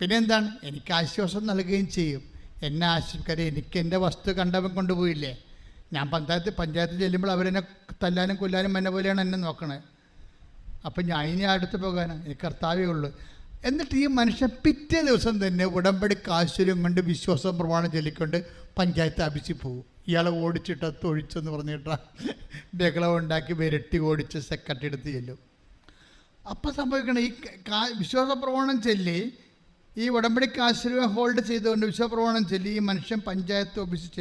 പിന്നെ എന്താണ്? എനിക്ക് ആശ്വാസം നൽകുകയും ചെയ്യും. എന്നെ ആശ്വസിക്കാരെ എനിക്ക് എൻ്റെ വസ്തു കണ്ടവൻ കൊണ്ടുപോയില്ലേ? ഞാൻ പഞ്ചായത്ത് ചെല്ലുമ്പോൾ അവരെന്നെ തല്ലാനും കൊല്ലാനും എന്നെ പോലെയാണ് എന്നെ നോക്കണത്. അപ്പം ഞാൻ ഇനി അടുത്ത് പോകാനാണ്, എനിക്ക് കർത്താവേ ഉള്ളൂ. എന്നിട്ട് ഈ മനുഷ്യൻ പിറ്റേ ദിവസം തന്നെ ഉടമ്പടി കാശ്വര്യം കൊണ്ട് വിശ്വാസം പ്രമാണം ചൊല്ലിക്കൊണ്ട് പഞ്ചായത്ത് ഓഫീസിൽ പോകും. ഇയാളെ ഓടിച്ചിട്ട് തൊഴിച്ചെന്ന് പറഞ്ഞിട്ട് ബഹളം ഉണ്ടാക്കി വിരട്ടി ഓടിച്ച് സെക്രട്ടറി എടുത്ത് ചെല്ലും. അപ്പം സംഭവിക്കണം, ഈ വിശ്വാസ പ്രമാണം ചൊല്ലി ഈ ഉടമ്പടി കാശ്വര്യം ഹോൾഡ് ചെയ്തുകൊണ്ട് വിശ്വാസപ്രമാണം ചൊല്ലി ഈ മനുഷ്യൻ പഞ്ചായത്ത് ഓഫീസിൽ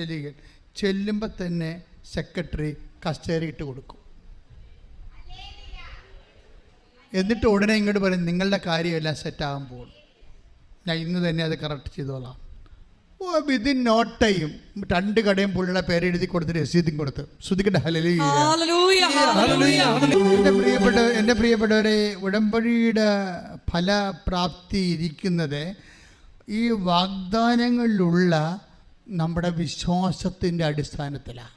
ചെല്ലുമ്പോൾ തന്നെ സെക്രട്ടറി കസ്റ്റഡി ഇട്ട് കൊടുക്കും. എന്നിട്ട് ഉടനെ ഇങ്ങോട്ട് പറയും, നിങ്ങളുടെ കാര്യമെല്ലാം സെറ്റാകാൻ പോകും, ഞാൻ ഇന്ന് തന്നെ അത് കറക്റ്റ് ചെയ്തോളാം. വിതിൻ നോ ടൈം 2 കടയും പുള്ളിയുടെ പേര് എഴുതി കൊടുത്തിട്ട് രസീതും കൊടുത്ത്. ശ്രുതിക്കട്ടെ. ഹല്ലേലൂയ. എൻ്റെ പ്രിയപ്പെട്ടവരെ, ഉടമ്പടിയുടെ ഫലപ്രാപ്തി ഇരിക്കുന്നത് ഈ വാഗ്ദാനങ്ങളിലുള്ള നമ്മുടെ വിശ്വാസത്തിൻ്റെ അടിസ്ഥാനത്തിലാണ്.